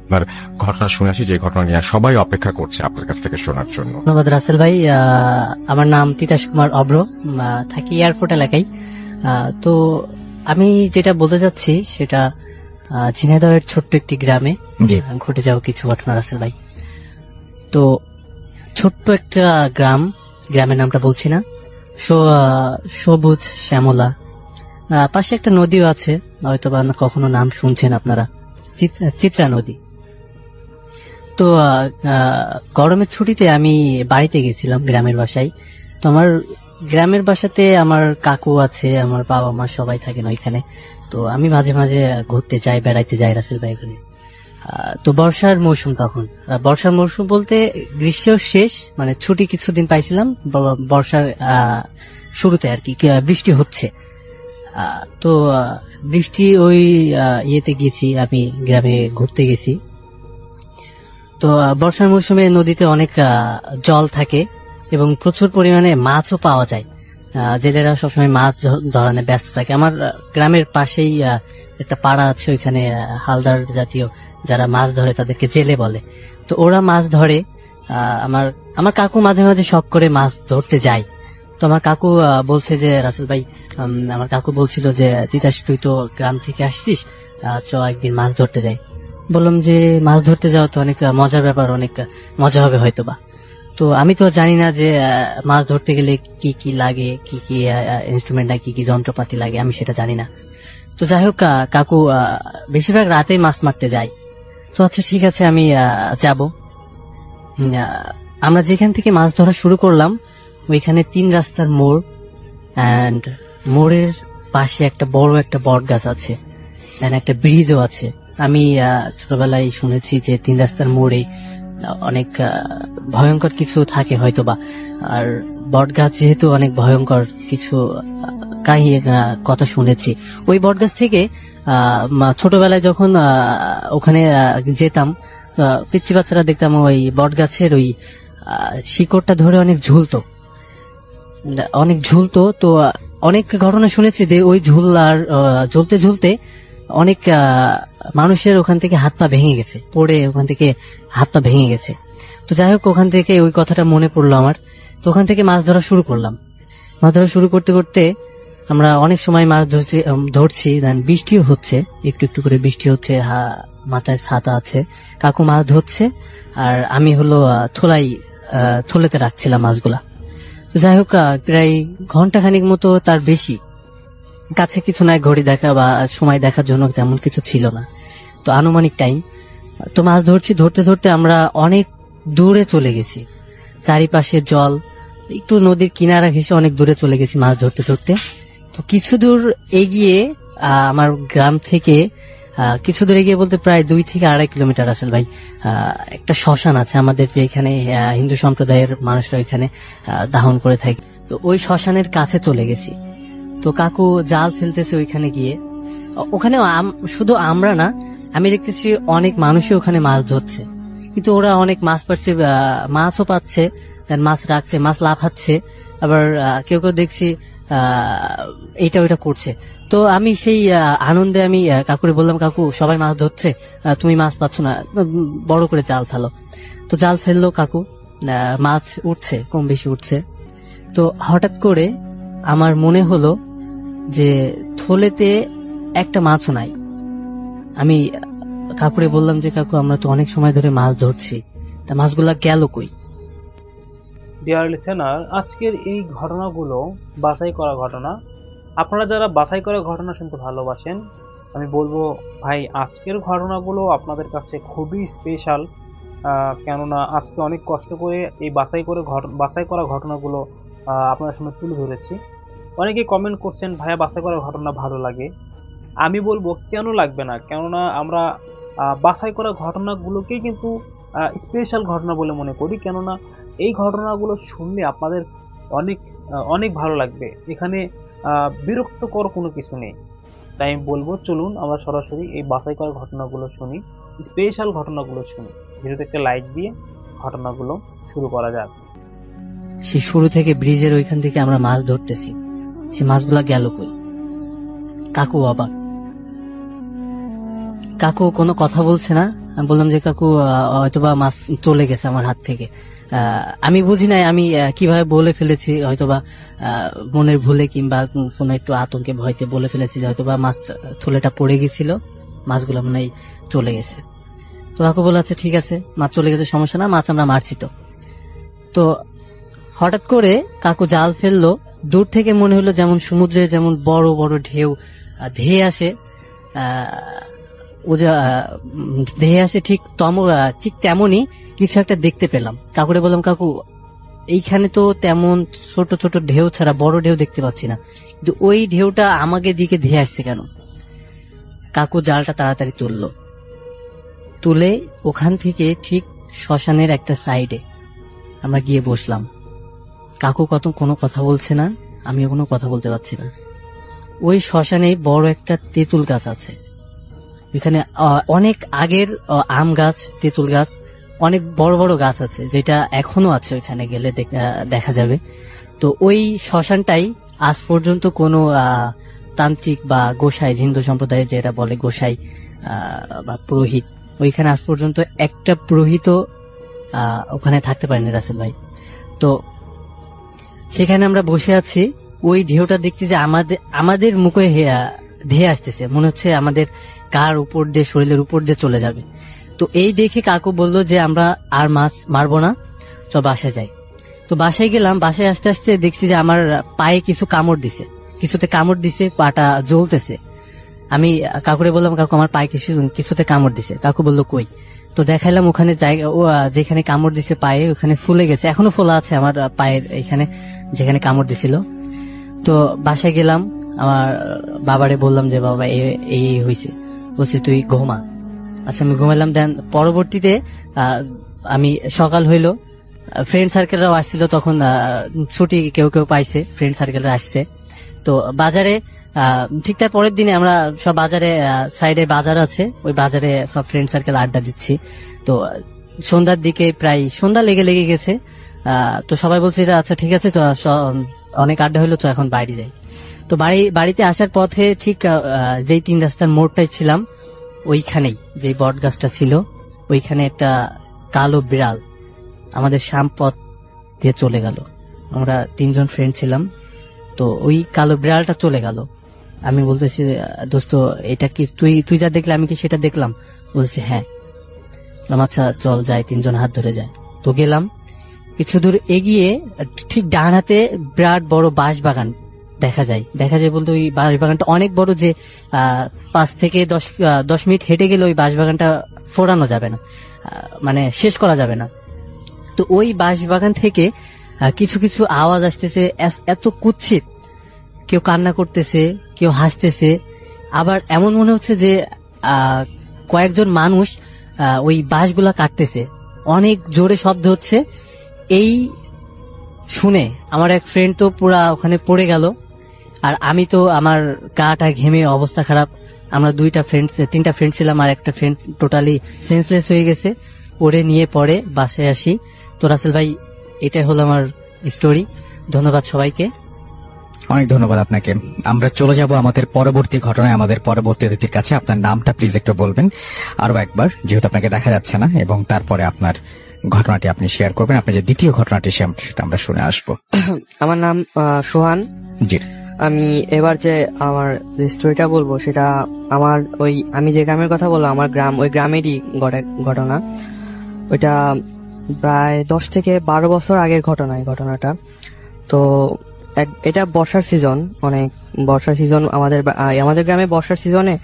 আপনার ঘটনা শুনে আসি, যে ঘটনা নিয়ে সবাই অপেক্ষা করছে আপনার কাছ থেকে শোনার জন্য। ধন্যবাদ রাসেল ভাই। আমার নাম তিতাস কুমার অব্র, থাকি এয়ারপোর্ট এলাকায়। তো আমি যেটা বলতে যাচ্ছি সেটা ঝিনাইদহের ছোট্ট একটি গ্রামে ঘটে যাওয়া কিছু ঘটনা রাসেল ভাই। তো ছোট্ট একটা গ্রামের নামটা বলছি না, সবুজ শ্যামলা, পাশে একটা নদীও আছে, হয়তো বা কখনো নাম শুনছেন আপনারা, চিত্রা নদী। তো গরমের ছুটিতে আমি বাড়িতে গেছিলাম গ্রামের বাসায়। তো আমার গ্রামের বাসাতে আমার কাকু আছে, আমার বাবা মা সবাই থাকেন ওইখানে। তো আমি মাঝে মাঝে ঘুরতে যাই, বেড়াইতে যাই রাসেল ভাই ওখানে। তো বর্ষার মৌসুম, তখন বর্ষার মৌসুম বলতে গ্রীষ্মের শেষ, মানে ছুটি কিছুদিন পাইছিলাম বর্ষার শুরুতে আর কি, বৃষ্টি হচ্ছে। তো বৃষ্টি ওই ইয়েতে গেছি, আমি গ্রামে ঘুরতে গেছি। তো বর্ষার মৌসুমে নদীতে অনেক জল থাকে এবং প্রচুর পরিমাণে মাছও পাওয়া যায়। জেলেরা সবসময় মাছ ধরানে ব্যস্ত থাকে। আমার গ্রামের পাশেই একটা পাড়া আছে, ওইখানে হালদার জাতীয় যারা মাছ ধরে তাদেরকে জেলে বলে। তো ওরা মাছ ধরে। আমার কাকু মাঝে মাঝে শখ করে মাছ ধরতে যায়। তো আমার কাকু বলছে যে রাসেল ভাই, আমার কাকু বলছিল যে তিতাস তুই তো গ্রাম থেকে আসছিস, চ একদিন মাছ ধরতে যাই। বললাম যে মাছ ধরতে যাওয়া তো অনেক মজার ব্যাপার, অনেক মজা হবে হয়তোবা। তো আমি তো জানি না যে মাছ ধরতে গেলে কি কি লাগে, কি কি ইনস্ট্রুমেন্ট লাগে, কি কি যন্ত্রপাতি লাগে, আমি সেটা জানি না। তো যাই হোক, কাকু বেশিরভাগ রাতেই মাছ মারতে যায়। তো আচ্ছা ঠিক আছে, আমি যাব। আমরা যেখান থেকে মাছ ধরা শুরু করলাম ওইখানে 3 রাস্তার মোড়, এন্ড মোড়ের পাশে একটা বড় একটা বট গাছ আছে, এন্ড একটা ব্রিজও আছে। আমি ছোটবেলায় শুনেছি যে 3 রাস্তার মোড়ে অনেক ভয়ঙ্কর কিছু থাকে হয়তোবা। আর বট গাছ যেহেতু অনেক ভয়ঙ্কর কিছু কথা শুনেছি। ওই বট গাছ থেকে ছোটবেলায় যখন ওখানে যেতাম, পিচ্চি বাচ্চারা দেখতাম ওই বট গাছের ওই শিকড়টা ধরে অনেক ঝুলতো। তো অনেক ঘটনা শুনেছি যে ওই ঝুলতে ঝুলতে অনেক মানুষের ওখান থেকে হাত পা ভেঙে গেছে, পড়ে ওখান থেকে হাত পা ভেঙে গেছে। তো যাই হোক, ওখান থেকে ওই কথাটা মনে পড়লো আমার। তো ওখান থেকে মাছ ধরা শুরু করলাম। মাছ ধরা শুরু করতে করতে আমরা অনেক সময় মাছ ধরছি, বৃষ্টিও হচ্ছে, একটু একটু করে বৃষ্টি হচ্ছে, মাথায় ছাতা আছে। কাকু মাছ ধরছে আর আমি হলো থলেতে রাখছিলাম মাছগুলা। তো যাই হোক, প্রায় ঘন্টাখানিক মতো, তার বেশি, কাছে কিছু নাই, ঘড়ি দেখা বা সময় দেখার জন্য তেমন কিছু ছিল না। তো আনুমানিক টাইম। তো মাছ ধরতে ধরতে আমরা অনেক দূরে চলে গেছি, চারিপাশে জল, একটু নদীর কিনারা ঘেঁষে অনেক দূরে চলে গেছি মাছ ধরতে ধরতে। তো কিছু দূর এগিয়ে, আমার গ্রাম থেকে কিছু দূর এগিয়ে বলতে প্রায় 2 থেকে 2.5 কিলোমিটার রাসেল ভাই, একটা শ্মশান আছে আমাদের, যে এখানে হিন্দু সম্প্রদায়ের মানুষরা এখানে দাহন করে থাকে। তো ওই শ্মশানের কাছে চলে গেছি। তো কাকু জাল ফেলতেছে ওইখানে গিয়ে। ওখানে শুধু আমরা না, আমি দেখতেছি অনেক মানুষই ওখানে মাছ ধরছে, কিন্তু ওরা অনেক মাছ পাচ্ছে, মাছও পাচ্ছে, মাছ রাখছে, মাছ লাফাচ্ছে, আবার কেউ কেউ দেখছি এইটা ওইটা করছে। তো আমি সেই আনন্দে আমি কাকুরে বললাম, কাকু সবাই মাছ ধরছে, তুমি মাছ পাচ্ছ না, বড় করে জাল ফেলো। তো জাল ফেললো কাকু, মাছ উঠছে, কম বেশি উঠছে। তো হঠাৎ করে আমার মনে হলো যে থলেতে একটা মাছও নাই। আমি কাকুরে বললাম যে কাকু, আমরা তো অনেক সময় ধরে মাছ ধরছি, তা মাছগুলা গেল কই? ডিয়ার লিসেনার, আজকের এই ঘটনাগুলো বাছাই করা ঘটনা। আপনারা যারা বাছাই করা ঘটনা শুনতে ভালোবাসেন, আমি বলবো ভাই, আজকের ঘটনাগুলো আপনাদের কাছে খুবই স্পেশাল। কেননা আজকে অনেক কষ্ট করে এই বাছাই করা ঘটনাগুলো আপনাদের সামনে তুলে ধরেছি। অনেকেই কমেন্ট করছেন, ভাইয়া বাছাই করা ঘটনা ভালো লাগে। আমি বলবো কেন লাগবে না, কেননা আমরা বাছাই করা ঘটনাগুলোকেই কিন্তু স্পেশাল ঘটনা বলে মনে করি। কেননা এই ঘটনাগুলো শুনলে আপনাদের অনেক অনেক ভালো লাগবে। এখানে বিরক্তকর কোনো কিছু নেই। তাই আমি বলবো, চলুন আমরা সরাসরি এই বাছাই করা ঘটনাগুলো শুনি, স্পেশাল ঘটনাগুলো শুনি। ভিডিওতে একটা লাইক দিয়ে ঘটনাগুলো শুরু করা যাক। সে শুরু থেকে ব্রিজের ওইখান থেকে আমরা মাছ ধরতেছি, সে মাছগুলা গেল কই? কাকু অবাক। কাকু কোনো কথা বলছে না, আমি বললাম যে কাকু হয়তোবা মাছ চলে গেছে আমার হাত থেকে। আমি বুঝি নাই আমি কিভাবে বলে ফেলেছি, হয়তোবা মনের ভুলে কিংবা কোনো একটু আতঙ্কে ভয়তে বলে ফেলেছি যে হয়তোবা মাছ থলেটা পড়ে গেছিল, মাছগুলো মনে হয় চলে গেছে। তো কাকু বলে আচ্ছা ঠিক আছে, মাছ চলে গেছে সমস্যা না, মাছ আমরা মারছি। তো হঠাৎ করে কাকু জাল ফেললো, দূর থেকে মনে হলো যেমন সমুদ্রে যেমন বড় বড় ঢেউ ধেয়ে আসে, ধেয়ে আসে ঠিক তেমনই কিছু একটা দেখতে পেলাম। কাকুরে বললাম কাকু এইখানে তো তেমন ছোট ছোট ঢেউ ছাড়া বড় ঢেউ দেখতে পাচ্ছি না, কিন্তু ওই ঢেউটা আমাকে দিকে ধেয়ে আসছে কেন? কাকু জালটা তাড়াতাড়ি তুলে ওখান থেকে ঠিক শ্মশানের একটা সাইডে আমরা গিয়ে বসলাম। কাকু কোনো কথা বলছে না, আমিও কোনো কথা বলতে পারছি না। ওই শ্মশানে বড় একটা তেঁতুল গাছ আছে, এখানে অনেক আগের আম গাছ, তেঁতুল গাছ, অনেক বড় বড় গাছ আছে, যেটা এখনো আছে, ওইখানে গেলে দেখা যাবে। তো ওই শ্মশানটাই আজ পর্যন্ত কোনো তান্ত্রিক বা গোসাই, হিন্দু সম্প্রদায়ের যেটা বলে গোসাই বা পুরোহিত, ওইখানে আজ পর্যন্ত একটা পুরোহিত ওখানে থাকতে পারেনি রাসেল ভাই। তো সেখানে আমরা বসে আছি, ওই ঢেউটা দেখছি যে আমাদের মুখে ধেয়ে আসতেছে, মনে হচ্ছে আমাদের গার উপর দিয়ে, শরীরের উপর দিয়ে চলে যাবে। তো এই দেখে কাকু বললো যে আমরা আর মাছ মারবো না, তো বাসায় যাই। তো বাসায় গেলাম, বাসায় আসতে আসতে দেখছি যে আমার পায়ে কিছুতে কামড় দিছে, পাটা জ্বলতেছে। আমি কাকুরে বললাম কাকু আমার পায়ে কিছুতে কামড় দিছে। কাকু বললো কই? তো দেখাইলাম ওখানে যেখানে কামড় দিছে পায়ে, ওখানে ফুলে গেছে, এখনো ফোলা আছে আমার পায়ের এখানে যেখানে কামড় দিছিল। তো বাসায় গেলাম, আমার বাবারে বললাম যে বাবা এই হয়েছে। বলছি তুই ঘুমা। আচ্ছা আমি ঘুমাইলাম। দেন পরবর্তীতে আমি সকাল হইলো, ফ্রেন্ড সার্কেলরাও আসছিল তখন, ছুটি কেউ কেউ পাইছে, ফ্রেন্ড সার্কেলরা আসছে। তো বাজারে ঠিক তার পরের দিনে আমরা সব বাজারে, সাইডে বাজার আছে, ওই বাজারে সব ফ্রেন্ড সার্কেল আড্ডা দিচ্ছি। তো সন্ধ্যার দিকে প্রায় সন্ধ্যা লেগে গেছে। তো সবাই বলছে আচ্ছা ঠিক আছে, তো অনেক আড্ডা হইলো, তো এখন বাইরে যাই। তো বাড়িতে আসার পথে ঠিক যেই 3 রাস্তার মোড়টাই ছিলাম, ওইখানেই যে বট গাছটা ছিল, ওইখানে একটা কালো বিড়াল আমাদের সামপথ দিয়ে চলে গেল। আমরা 3 জন ফ্রেন্ড ছিলাম, তো ওই কালো বিড়ালটা চলে গেল। আমি বলতেছি দোস্ত এটা কি তুই যা দেখলে আমি কি সেটা দেখলাম? বলছি হ্যাঁ। আচ্ছা চল যাই, 3 জন হাত ধরে যায়। তো গেলাম, কিছু দূর এগিয়ে ঠিক ডান হাতে বিরাট বড় বাঁশ বাগান দেখা যায় বলতে ওই বাঁশ বাগানটা অনেক বড়, যে 5 থেকে 10 মিনিট হেঁটে গেলে ওই বাঁশ বাগানটা ফোরানো যাবে না, মানে শেষ করা যাবে না। তো ওই বাঁশ বাগান থেকে কিছু কিছু আওয়াজ আসতেছে, এত কুৎসিত, কেউ কান্না করতেছে, কেউ হাসতেছে, আবার এমন মনে হচ্ছে যে কয়েকজন মানুষ ওই বাঁশগুলা কাটতেছে, অনেক জোরে শব্দ হচ্ছে। এই শুনে আমার এক ফ্রেন্ড তো পুরা ওখানে পড়ে গেল, আর আমি তো আমার গাটা ঘেমে অবস্থা খারাপ। আমরা 3টা ফ্রেন্ড ছিলাম, আর একটা ফ্রেন্ড টোটালি সেন্সলেস হয়ে গেছে। ওরে নিয়ে পরে বাসায় আসি। তো রাসেল ভাই এটাই হলো আমার স্টোরি। ধন্যবাদ সবাইকে। অনেক ধন্যবাদ আপনাকে। আমরা চলে যাব আমাদের পরবর্তী ঘটনায়, আমাদের পরবর্তী অতিথির কাছে। আপনার নামটা প্লিজ একটু বলবেন আরো একবার, যেহেতু আপনাকে দেখা যাচ্ছে না, এবং তারপরে আপনার ঘটনাটি আপনি শেয়ার করবেন। আপনি যে দ্বিতীয় ঘটনাটি সেটা আমরা শুনে আসবো। আমার নাম সোহান। জি। আমি এবার যে আমার স্টোরিটা বলবো সেটা আমার আমি যে গ্রামের কথা বললাম, আমার ওই গ্রামেরই ঘটনা। ওইটা প্রায় 10 থেকে 12 বছর আগের ঘটনা এই ঘটনাটা। তো এটা বর্ষার সিজন, বর্ষার সিজন আমাদের গ্রামে বর্ষার সিজনে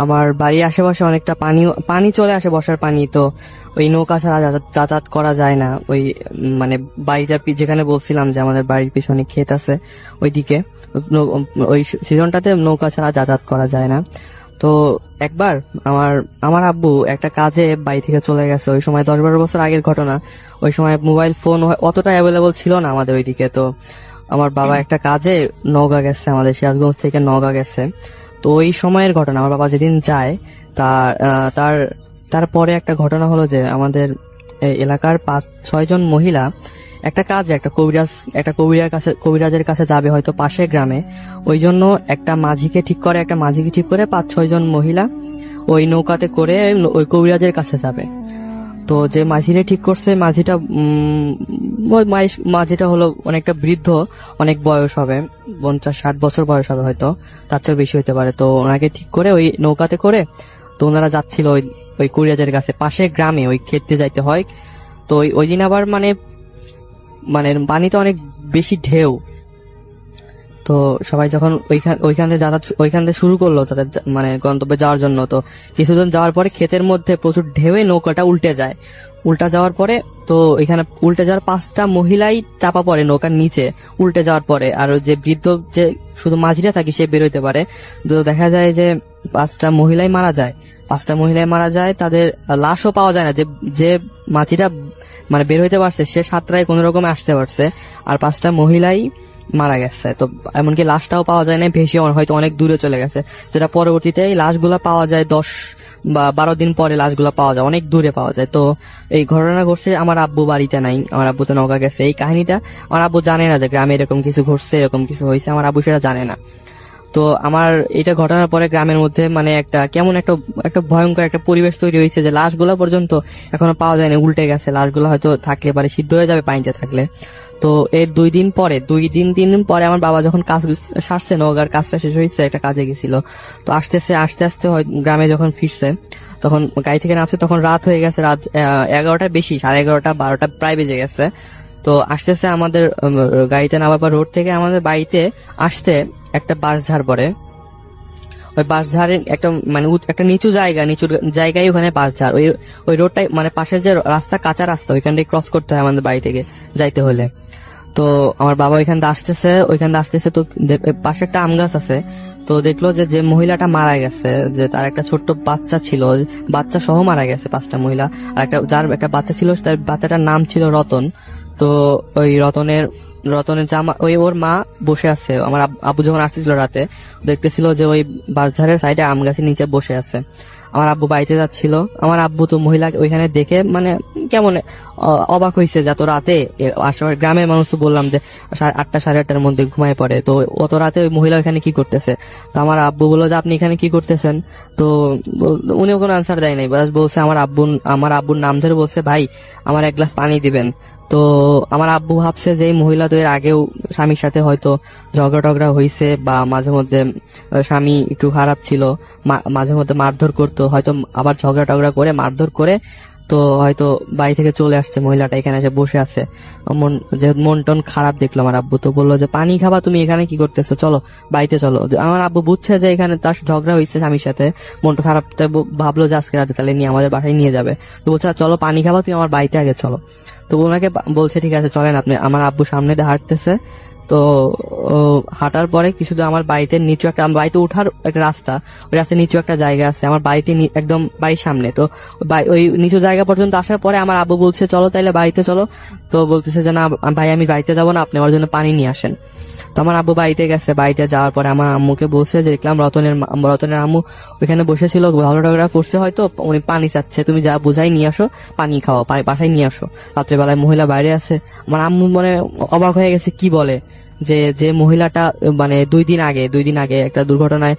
আমার বাড়ির আশেপাশে অনেকটা পানি চলে আসে, বর্ষার পানি। তো ওই নৌকা ছাড়া যাতায়াত করা যায় না। ওই মানে বাড়িটা যেখানে বলছিলাম যে আমাদের বাড়ির পিছনে ক্ষেত আছে, ওইদিকে ওই সিজনটাতে নৌকা ছাড়া যাতায়াত করা যায় না। তো একবার আমার আব্বু একটা কাজে বাড়ি থেকে চলে গেছে। ওই সময় 10-12 বছর আগের ঘটনা। ওই সময় মোবাইল ফোন অতটা অ্যাভেলেবল ছিল না আমাদের ওইদিকে। তো আমার বাবা একটা কাজে নওগাঁ গেছে, আমাদের সিরাজগঞ্জ থেকে নওগাঁ গেছে। তো ওই সময়ের ঘটনা, আমার বাবা যেদিন যায় তারপরে একটা ঘটনা হলো যে আমাদের এলাকার 5-6 জন মহিলা একটা কাজে একটা কবিরাজের কাছে যাবে, হয়তো পাশের গ্রামে। ওই জন্য একটা মাঝিকে ঠিক করে 5-6 জন মহিলা ওই নৌকাতে করে ওই কবিরাজের কাছে যাবে। তো যে মাঝিরে ঠিক করছে, মাঝিটা হলো অনেকটা বৃদ্ধ, অনেক বয়স হবে, 50-60 বছর বয়স হবে, হয়তো তার চেয়ে বেশি হতে পারে। তো ওনাকে ঠিক করে ওই নৌকাতে করে তো ওনারা যাচ্ছিল ওই কবিরাজের কাছে। পাশের গ্রামে ওই খেতে যাইতে হয়। তো ওই দিন আবার মানে পানিতে অনেক বেশি ঢেউ। তো সবাই যখন ওইখান থেকে শুরু করলো তাদের মানে গন্তব্যে যাওয়ার জন্য, তো কিছুদিন যাওয়ার পরে ক্ষেতের মধ্যে প্রচুর ঢেউয়ে নৌকাটা উল্টে যায়। উল্টা যাওয়ার পরে তো এখানে উল্টে যাওয়ার 5টা মহিলাই চাপা পড়ে নৌকার নিচে উল্টে যাওয়ার পরে। আর যে বৃদ্ধ যে শুধু মাঝিরা থাকে সে বেরোতে পারে। তো দেখা যায় যে 5টা মহিলাই মারা যায়। তাদের লাশও পাওয়া যায় না। যে মাঝিরা মানে বের হইতে পারছে সে সাঁতরায় কোন রকমে আসতে পারছে, আর 5টা মহিলাই মারা গেছে। তো এমনকি লাশটাও পাওয়া যায় না, ভেসে হয়তো অনেক দূরে চলে গেছে, যেটা পরবর্তীতে এই লাশগুলা পাওয়া যায় 10 বা 12 দিন পরে লাশগুলা পাওয়া যায়, অনেক দূরে পাওয়া যায়। তো এই ঘটনা ঘটছে, আমার আব্বু বাড়িতে নাই, আমার আব্বু তো নৌকা গেছে। এই কাহিনীটা আমার আব্বু জানে না যে গ্রামে এরকম কিছু ঘটছে, এরকম কিছু হয়েছে, আমার আব্বু সেটা জানে না। তো আমার এটা ঘটনার পরে গ্রামের মধ্যে মানে কেমন একটা ভয়ঙ্কর একটা পরিবেশ তৈরি হয়েছে যে লাশগুলা পর্যন্ত এখনো পাওয়া যায়নি, উল্টে গেছে। লাশগুলো হয়তো থাকলে পারে সিদ্ধ হয়ে যাবে পানিতে থাকলে। তো এর 2 দিন পরে আমার বাবা যখন কাজ সারছে, নওগাঁর কাজটা শেষ হয়েছে, একটা কাজে গেছিল। তো আস্তে আস্তে গ্রামে যখন ফিরছে, তখন গাড়ি থেকে নামছে, তখন রাত হয়ে গেছে, রাত 11টার বেশি, 11:30 12টা প্রায় বেজে গেছে। তো আস্তে আমাদের গাড়িতে নামার পর রোড থেকে আমাদের বাড়িতে আসতে একটা বাঁশঝাড় পড়ে। ওই বাঁশঝাড়ের একটা নিচু জায়গায় ওখানে বাঁশঝাড়। ওই রোডটাই মানে পাশের যে রাস্তা, কাঁচা রাস্তা, ওইখানটাই ক্রস করতে হয় আমাদের বাড়ি থেকে যাইতে হলে। তো আমার বাবা ওইখান দিয়ে আসতেছে, তো পাশে একটা আম গাছ আছে। তো দেখলো যে মহিলাটা মারা গেছে, যে তার একটা ছোট্ট বাচ্চা ছিল, বাচ্চা সহ মারা গেছে 5টা মহিলা। আর যার একটা বাচ্চা ছিল, তার বাচ্চাটার নাম ছিল রতন। তো ওই রতনের জামা ওর মা বসে আছে। আমার আব্বু যখন আসতেছিল রাতে, দেখতেছিল যে ওই বাঁশঝাড়ের সাইডে আম গাছের নিচে বসে আছে। আমার আব্বু বাড়িতে যাচ্ছিল, আমার আব্বু তো মহিলা ওইখানে দেখে মানে কেমন অবাক হয়েছে যে এত রাতে। আশেপাশে গ্রামের মানুষ তো বললাম যে 8টা 8:30টার মধ্যে ঘুমায় পড়ে, তো অত রাতে ওই মহিলা ওইখানে কি করতেছে। তো আমার আব্বু বললো যে আপনি এখানে কি করতেছেন। তো উনিও কোনো আনসার দেয় নাই, বলছে আমার আব্বুর নাম ধরে বলছে, ভাই আমার 1 গ্লাস পানি দিবেন। তো আমার আব্বু ভাবছে যে এই মহিলা তো এর আগেও স্বামীর সাথে হয়তো ঝগড়া হয়েছে, বা মাঝে মধ্যে স্বামী একটু খারাপ ছিল, মাঝে মধ্যে মারধর করতো, হয়তো আবার ঝগড়া করে মারধর করে তো হয়তো বাড়ি থেকে চলে আসছে মহিলাটা, এখানে এসে বসে আছে। যেহেতু মন টন খারাপ দেখলো আমার আব্বু, তো বললো যে পানি খাবা, তুমি এখানে কি করতেছো, চলো বাড়িতে চলো। আমার আব্বু বুঝছে যে এখানে তার ঝগড়া হয়েছে স্বামীর সাথে, মনটা খারাপ, ভাবলো যে আজকে রাতে তাহলে নিয়ে আমাদের বাসায় নিয়ে যাবে। তো বলছে চলো পানি খাবা, তুমি আমার বাড়িতে আগে চলো। তো ওনাকে বলছে ঠিক আছে চলেন আপনি। আমার আব্বু সামনে দিয়ে হাঁটতেছে। তো হাঁটার পরে কিছুদিন আমার বাড়িতে নিচু একটা, আমার বাড়িতে উঠার একটা রাস্তা, ওই রাস্তার নিচু একটা জায়গা আছে আমার বাড়িতে, একদম বাড়ির সামনে। তো ওই নিচু জায়গা পর্যন্ত আসার পরে আমার আব্বু বলছে চলো তাইলে বাড়িতে চলো। তো বলতেছে যে না ভাই আমি বাড়িতে যাবো না, আপনি আমার জন্য পানি নিয়ে আসেন। তো আমার আব্বু বাড়িতে গেছে, বাড়িতে যাওয়ার পরে আমার আম্মুকে বলছে যে দেখলাম রতনের আম্মু ওইখানে বসেছিল, ঝগড়া করছে, হয়তো উনি পানি চাচ্ছে, তুমি যা বুঝাই নিয়ে আসো, পানি খাও, বাসায় নিয়ে আসো। রাত্রেবেলায় মহিলা বাইরে আছে। আমার আম্মু মানে অবাক হয়ে গেছে, কি বলে যে মহিলাটা মানে 2 দিন আগে একটা দুর্ঘটনায়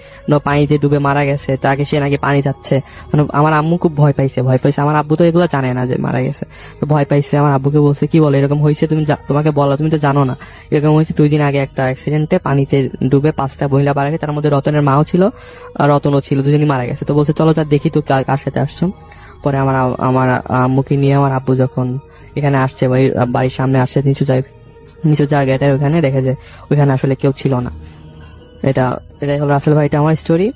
পানিতে ডুবে মারা গেছে, তাকে সে নাকি পানি চাচ্ছে। মানে আমার আম্মু খুব ভয় পাইছে। আমার আব্বু তো এগুলো জানে না যে মারা গেছে, তো ভয় পাইছে। আমার আব্বুকে বলছে কি বলে এরকম হয়েছে, তোমাকে বলো, তুমি তো জানো না এরকম হয়েছে। 2 দিন আগে একটা অ্যাক্সিডেন্টে পানিতে ডুবে 5টা মহিলা মারা গেছে, তার মধ্যে রতনের মাও ছিল আর রতনও ছিল, 2জনই মারা গেছে। তো বলছে চলো দেখি তো কার সাথে আসছো। পরে আমার আম্মুকে নিয়ে আমার আব্বু যখন এখানে আসছে, বাড়ির সামনে আসছে নিচু জায়গাটা, ওখানে দেখে যে ওইখানে আসলে কেউ ছিল না। এটাই হলো রাসেল ভাই, এটা আমার স্টোরি।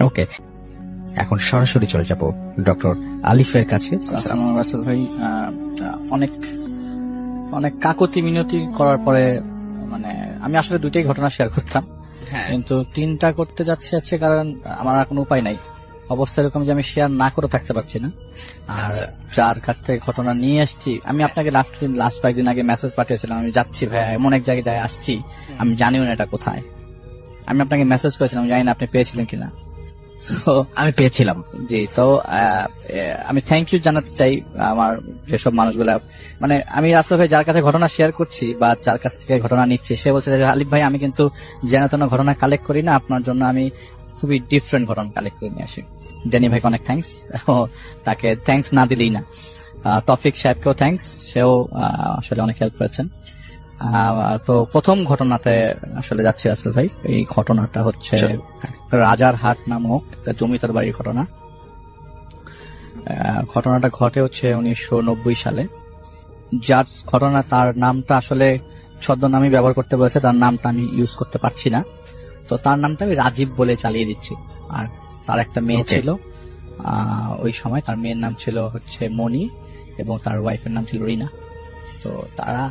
ওকে, এখন সরাসরি চলে যাব ডক্টর আলিফের কাছে। রাসেল ভাই, অনেক অনেক কাকতি মিনতি করার পরে মানে আমি আসলে 2টাই ঘটনা শেয়ার করতাম, কিন্তু 3টা করতে যাচ্ছে কারণ আমার আর কোনো উপায় নাই। অবস্থা এরকম যে আমি শেয়ার না করে থাকতে পারছি না। আর যার কাছ থেকে ঘটনা নিয়ে আসছি, আমি আপনাকে লাস্ট কয়েকদিন আগে মেসেজ পাঠিয়েছিলাম, আমি যাচ্ছি ভাইয়া এমন এক জায়গায় আসছি, আমি জানিও না এটা কোথায়। আমি আপনাকে মেসেজ করেছিলাম, জানি না আপনি পেয়েছিলেন কিনা। আমি পেয়েছিলাম, জি। তো আমি থ্যাংক ইউ জানাতে চাই আমার যেসব মানুষগুলা, মানে আমি রাসেল ভাই যার কাছে ঘটনা শেয়ার করছি বা যার কাছ থেকে ঘটনা নিচ্ছি, সে বলছে যে আলিফ ভাই আমি কিন্তু যেন তেন ঘটনা কালেক্ট করি না, আপনার জন্য আমি খুবই ডিফারেন্ট ঘটনা কালেক্ট করে নিয়ে আসি। ড্যানি ভাইকে অনেক থ্যাঙ্কস, তাকে থ্যাঙ্কস না দিলেই না। তৌফিক সাহেবকেও থ্যাঙ্কস, সেও আসলে অনেক হেল্প করেছেন। তো প্রথম ঘটনাতে আসলে যাচ্ছি রাসেল ভাই, এই ঘটনাটা হচ্ছে রাজারহাট নামক একটা জমিদার বাড়ির ঘটনা। ঘটনাটা ঘটে হচ্ছে 1990 সালে। যার ঘটনা তার নামটা আসলে ছদ্মনামই ব্যবহার করতে বলেছে, তার নামটা আমি ইউজ করতে পারছি না, তো তার নামটা আমি রাজীব বলে চালিয়ে দিচ্ছি। আর তার একটা মেয়ে ছিল, ওই সময় তার মেয়ের নাম ছিল হচ্ছে মনি এবং তার ওয়াইফের নাম ছিল রিনা। তো তারা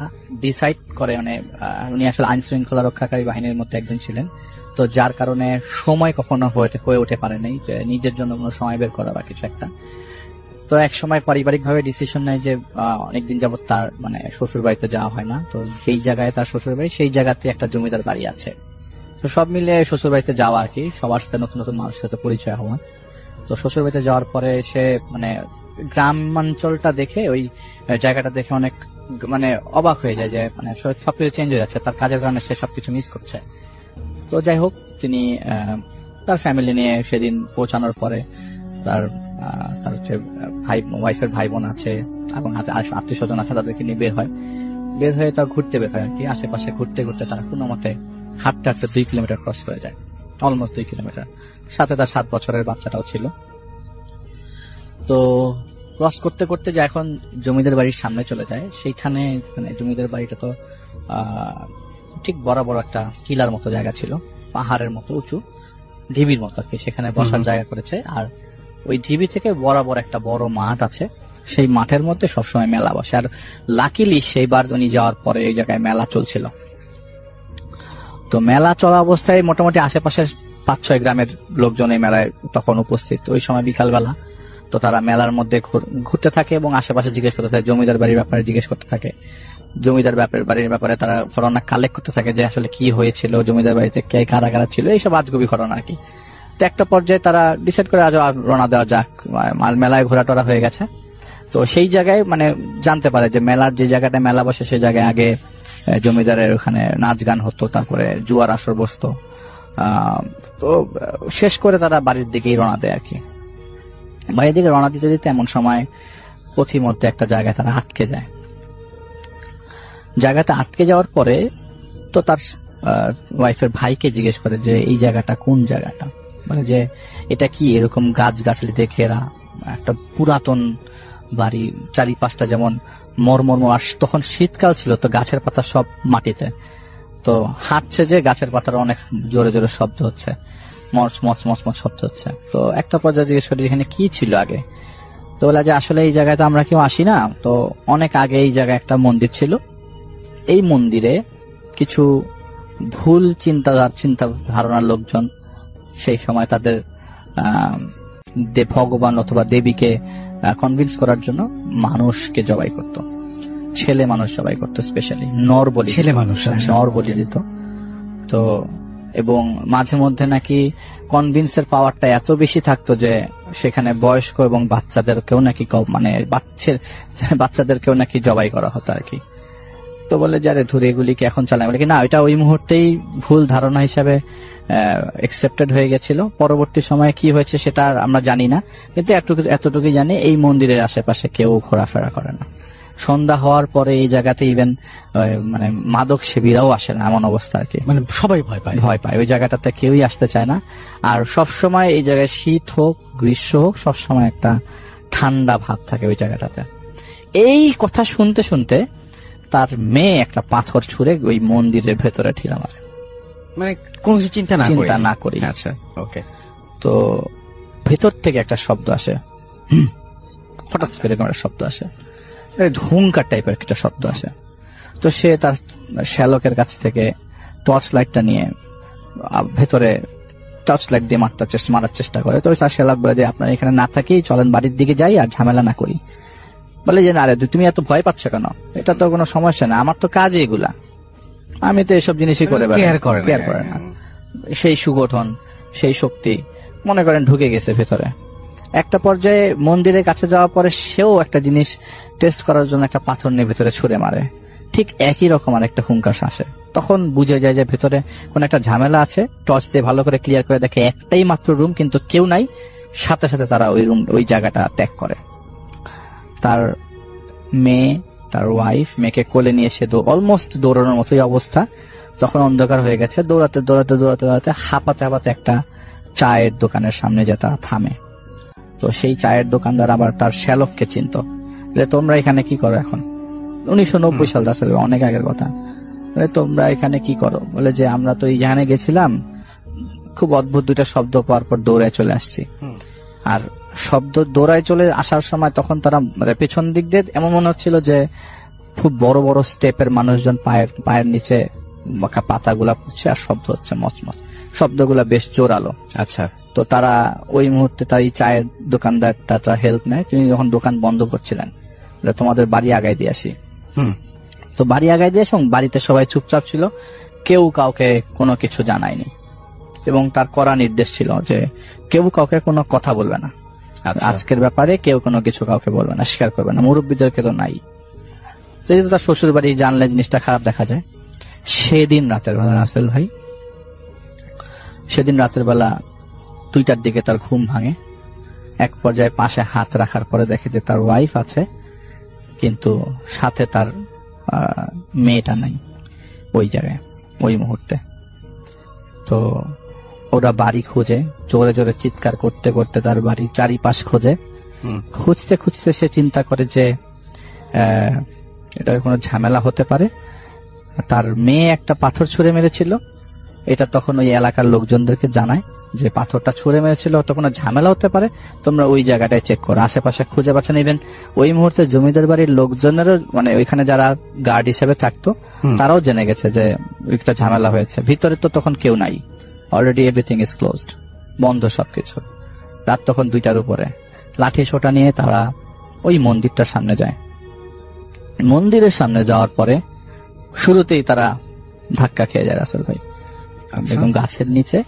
ডিসাইড করে, মানে উনি আসলে আইন শৃঙ্খলা রক্ষাকারী বাহিনীর মধ্যে একজন ছিলেন, তো যার কারণে সময় কখনো হয়ে উঠে পারে নাই যে নিজের জন্য কোনো সময় বের করা বা কিছু একটা। তো এক সময় পারিবারিক ভাবে ডিসিশন নেয় যে অনেকদিন যাবত তার মানে শ্বশুর বাড়িতে যাওয়া হয় না, তো যেই জায়গায় তার শ্বশুর বাড়ি সেই জায়গাতে একটা জমিদার বাড়ি আছে। তো সব মিলে শ্বশুর বাড়িতে যাওয়া আর কি, সবার সাথে নতুন নতুন মানুষের সাথে পরিচয় হওয়া। তো শ্বশুর বাড়িতে যাওয়ার পরে সে মানে গ্রামাঞ্চলটা দেখে, ওই জায়গাটা দেখে অনেক মানে অবাক হয়ে যায় যে মানে সবকিছু চেঞ্জ হয়ে যাচ্ছে, তার কাজের কারণে সে সবকিছু মিস করছে। তো যাই হোক, তিনি তার ফ্যামিলি নিয়ে সেদিন পৌঁছানোর পরে তার হচ্ছে ওয়াইফের ভাই বোন আছে এবং আত্মীয় স্বজন আছে, তাদেরকে নিয়ে বের হয়ে তার ঘুরতে বের হয় আর কি। আশেপাশে ঘুরতে ঘুরতে তার কোনো মতে হাঁটতে হাঁটতে 2 কিলোমিটার ক্রস করে যায়, অলমোস্ট 2 কিলোমিটার। সাথে তার 7 বছরের বাচ্চাটাও ছিল। তো ক্রস করতে করতে যে এখন জমিদার বাড়ির সামনে চলে যায়, সেইখানে মানে জমিদার বাড়িটা তো ঠিক বরাবর একটা কিলার মতো জায়গা ছিল, পাহাড়ের মতো উঁচু, ঢিবির মতো আর কি, সেখানে বসার জায়গা করেছে। আর ওই ঢিবি থেকে বরাবর একটা বড় মাঠ আছে, সেই মাঠের মধ্যে সবসময় মেলা বসে। আর লাকিলি সেইবার উনি যাওয়ার পরে এই জায়গায় মেলা চলছিল। তো মেলা চলা অবস্থায় মোটামুটি আশেপাশের 5-6 গ্রামের লোকজন এই মেলায় তখন উপস্থিত। ওই সময় বিকালবেলা, তো তারা মেলার মধ্যে ঘুরতে থাকে এবং আশেপাশে জিজ্ঞেস করতে থাকে, জমিদার বাড়ির ব্যাপারে জিজ্ঞেস করতে থাকে। জমিদার বাড়ির ব্যাপারে তারা ঘটনা কালেক্ট করতে থাকে যে আসলে কি হয়েছিল, জমিদার বাড়িতে কে কারা কারা ছিল, এইসব আজগুবি ঘটনা আর কি। তো একটা পর্যায়ে তারা ডিসাইড করে আজ রওনা দেওয়া যাক, মেলায় ঘোরা টোরা হয়ে গেছে। তো সেই জায়গায় মানে জানতে পারে যে মেলার যে জায়গাটা মেলা বসে সেই জায়গায় আগে জমিদারের ওখানে নাচ গান হতো, তারপরে জুয়ার আসর বসতো। তো শেষ করে তারা বাড়ির দিকেই রওনা দেয় আর কি। বাড়ির দিকে রওনা দিতে দিতে এমন সময় পথিমধ্যে একটা জায়গায় তারা আটকে যায়। জায়গাতে আটকে যাওয়ার পরে তো তার ওয়াইফের ভাইকে জিজ্ঞেস করে যে এই জায়গাটা কোন জায়গাটা, মানে যে এটা কি এরকম গাছগাছালিতে ঘেরা একটা পুরাতন বাড়ি, চারিপাশটা যেমন মরমর, আর তখন শীতকাল ছিল, তো গাছের পাতা সব মাটিতে, তো হাঁটছে যে গাছের পাতার অনেক জোরে জোরে শব্দ হচ্ছে, মচ মচ মচ মচ শব্দ হচ্ছে। তো একটা পর্যায়ে জিজ্ঞেস করি এখানে কি ছিল আগে, তো বলে যে আসলে এই জায়গায় তো আমরা কেউ আসি না, তো অনেক আগে এই জায়গায় একটা মন্দির ছিল, এই মন্দিরে কিছু ভুল চিন্তা ধারণার লোকজন সেই সময় তাদের ভগবান অথবা দেবীকে কনভিন্স করার জন্য মানুষকে জবাই করত, ছেলে মানুষ জবাই করতো, স্পেশালি নর বলি, ছেলে মানুষ নর বলি দিত। তো এবং মাঝে মধ্যে নাকি কনভিন্সের পাওয়ারটা এত বেশি থাকতো যে সেখানে বয়স্ক এবং বাচ্চাদেরকেও নাকি মানে বাচ্চাদেরকেও নাকি জবাই করা হতো আর কি। তো বলে যারে ধরে এগুলিকে এখন চালায়, বলে কি না ওইটা ওই মুহূর্তেই ভুল ধারণা হিসাবে একসেপ্টেড হয়ে গেছিল। পরবর্তী সময়ে কি হয়েছে সেটা আমরা জানি না, কিন্তু এতটুকুই জানি এই মন্দিরের আশেপাশে কেউ ঘোরাফেরা করে না। সন্ধ্যা হওয়ার পরে এই জায়গাতে ইভেন মানে মাদক সেবীরাও আসে না, এমন অবস্থা আর কি, মানে সবাই ভয় পায় ওই জায়গাটাতে, কেউই আসতে চায় না। আর সবসময় এই জায়গায় শীত হোক গ্রীষ্ম হোক সবসময় একটা ঠান্ডা ভাব থাকে ওই জায়গাটাতে। এই কথা শুনতে শুনতে তার মেয়ে একটা পাথর ছুঁড়ে ওই মন্দিরের ভেতরে ঠিলা মারে, মানে কোনো কিছু চিন্তা না করি। আচ্ছা, ওকে। তো ভেতর থেকে একটা শব্দ আসে, হঠাৎ করে একটা শব্দ আসে, হুঙ্কার টাইপের একটা শব্দ আসে। তো সে তার শ্যালকের কাছ থেকে টর্চ লাইটটা নিয়ে ভেতরে টর্চ লাইট দিয়ে মারার চেষ্টা করে। তো তার শ্যালক বলে যে আপনার এখানে না থাকি, চলেন বাড়ির দিকে যাই আর ঝামেলা না করি। বলে যে না রে, তুমি এত ভয় পাচ্ছ কেন, এটা তো কোনো সমস্যা না, আমার তো কাজই এগুলা, আমি তো এসব জিনিসই করে কেয়ার করে না। সেই সুগঠন সেই শক্তি মনে করেন ঢুকে গেছে ভেতরে। একটা পর্যায়ে মন্দিরের কাছে যাওয়ার পরে সেও একটা জিনিস টেস্ট করার জন্য একটা পাথর নিয়ে ভেতরে ছুঁড়ে মারে, ঠিক একই রকম আর একটা হুঙ্কার আসে। তখন বুঝে যায় যে ভেতরে কোন একটা ঝামেলা আছে। টর্চ দিয়ে ভালো করে ক্লিয়ার করে দেখে একটাই মাত্র রুম, কিন্তু কেউ নাই, সাথে সাথে তারা ওই জায়গাটা ত্যাগ করে। তার মেয়ে, তার ওয়াইফ, মেয়েকে কোলে নিয়ে সে অলমোস্ট দৌড়ানোর মতোই অবস্থা। তখন অন্ধকার হয়ে গেছে, দৌড়াতে দৌড়াতে দৌড়াতে দৌড়াতে হাঁপাতে হাঁপাতে একটা চায়ের দোকানের সামনে যে তারা থামে। তো সেই চায়ের দোকানদার আবার তার শ্যালককে চিনত, যে তোমরা এখানে কি করো এখন? 1990 সাল, রাসেল অনেক আগের কথা। তোমরা এখানে কি করো? বলে যে আমরা তো এইখানে গেছিলাম, খুব অদ্ভুত দুইটা শব্দ পাওয়ার পর দৌড়ায় চলে আসছি। আর শব্দ দৌড়ায় চলে আসার সময় তখন তারা পেছন দিক দিয়ে এমন মনে হচ্ছিল যে খুব বড় বড় স্টেপের মানুষজন পায়ের নিচে পাতাগুলা পড়ছে আর শব্দ হচ্ছে মচমচ, শব্দগুলা বেশ জোরালো। আচ্ছা, তো তারা ওই মুহূর্তে তার এই চায়ের দোকানদারটা হেল্প নেয়। তিনি যখন দোকান বন্ধ করছিলেন, তোমাদের বাড়ি আগায় দিয়ে আসি। তো বাড়ি আগায় দিয়ে এবং বাড়িতে সবাই চুপচাপ ছিল, কেউ কাউকে কোনো কিছু জানায়নি এবং তার করা নির্দেশ ছিল যে কেউ কাউকে কোনো কথা বলবে না, আজকের ব্যাপারে কেউ কোনো কিছু কাউকে বলবে না, স্বীকার করবে না, মুরব্বীদেরকে তো নাই। যেহেতু তার শ্বশুর বাড়ি জানলে জিনিসটা খারাপ দেখা যায়। সেদিন রাতের বেলা রাসেল ভাই, সেদিন রাতের বেলা 2টার দিকে তার ঘুম ভাঙে। এক পর্যায়ে পাশে হাত রাখার পরে দেখে যে তার ওয়াইফ আছে, কিন্তু সাথে তার মেয়েটা নাই ওই জায়গায় ওই মুহূর্তে। তো ওরা বাড়ি খুঁজে, জোরে জোরে চিৎকার করতে করতে তার বাড়ি চারিপাশ খোঁজে। খুঁজতে খুঁজতে সে চিন্তা করে যে এটা কোনো ঝামেলা হতে পারে। তার মেয়ে একটা পাথর ছুঁড়ে মেরেছিল, এটা তখন ওই এলাকার লোকজনদেরকে জানায় যে পাথরটা ছুঁড়ে মেরেছিল, তো কোনো ঝামেলা হতে পারে, তোমরা ওই জায়গাটায় চেক করো, আশেপাশে খুঁজে বাছা নেবেন। ওই মুহূর্তে জমিদার বাড়ির লোকজনেরও, মানে ওইখানে যারা গার্ড হিসেবে থাকতো তারাও জেনে গেছে যে একটা ঝামেলা হয়েছে। ভিতরে তো তখন কেউ নাই, অলরেডি এভরিথিং ইজ ক্লোজড, বন্ধ সবকিছু। রাত তখন 2টার উপরে। লাঠি সোটা নিয়ে তারা ওই মন্দিরটার সামনে যায়। মন্দিরের সামনে যাওয়ার পরে শুরুতেই তারা ধাক্কা খেয়ে যায় রাসেল ভাই, এবং গাছের নিচে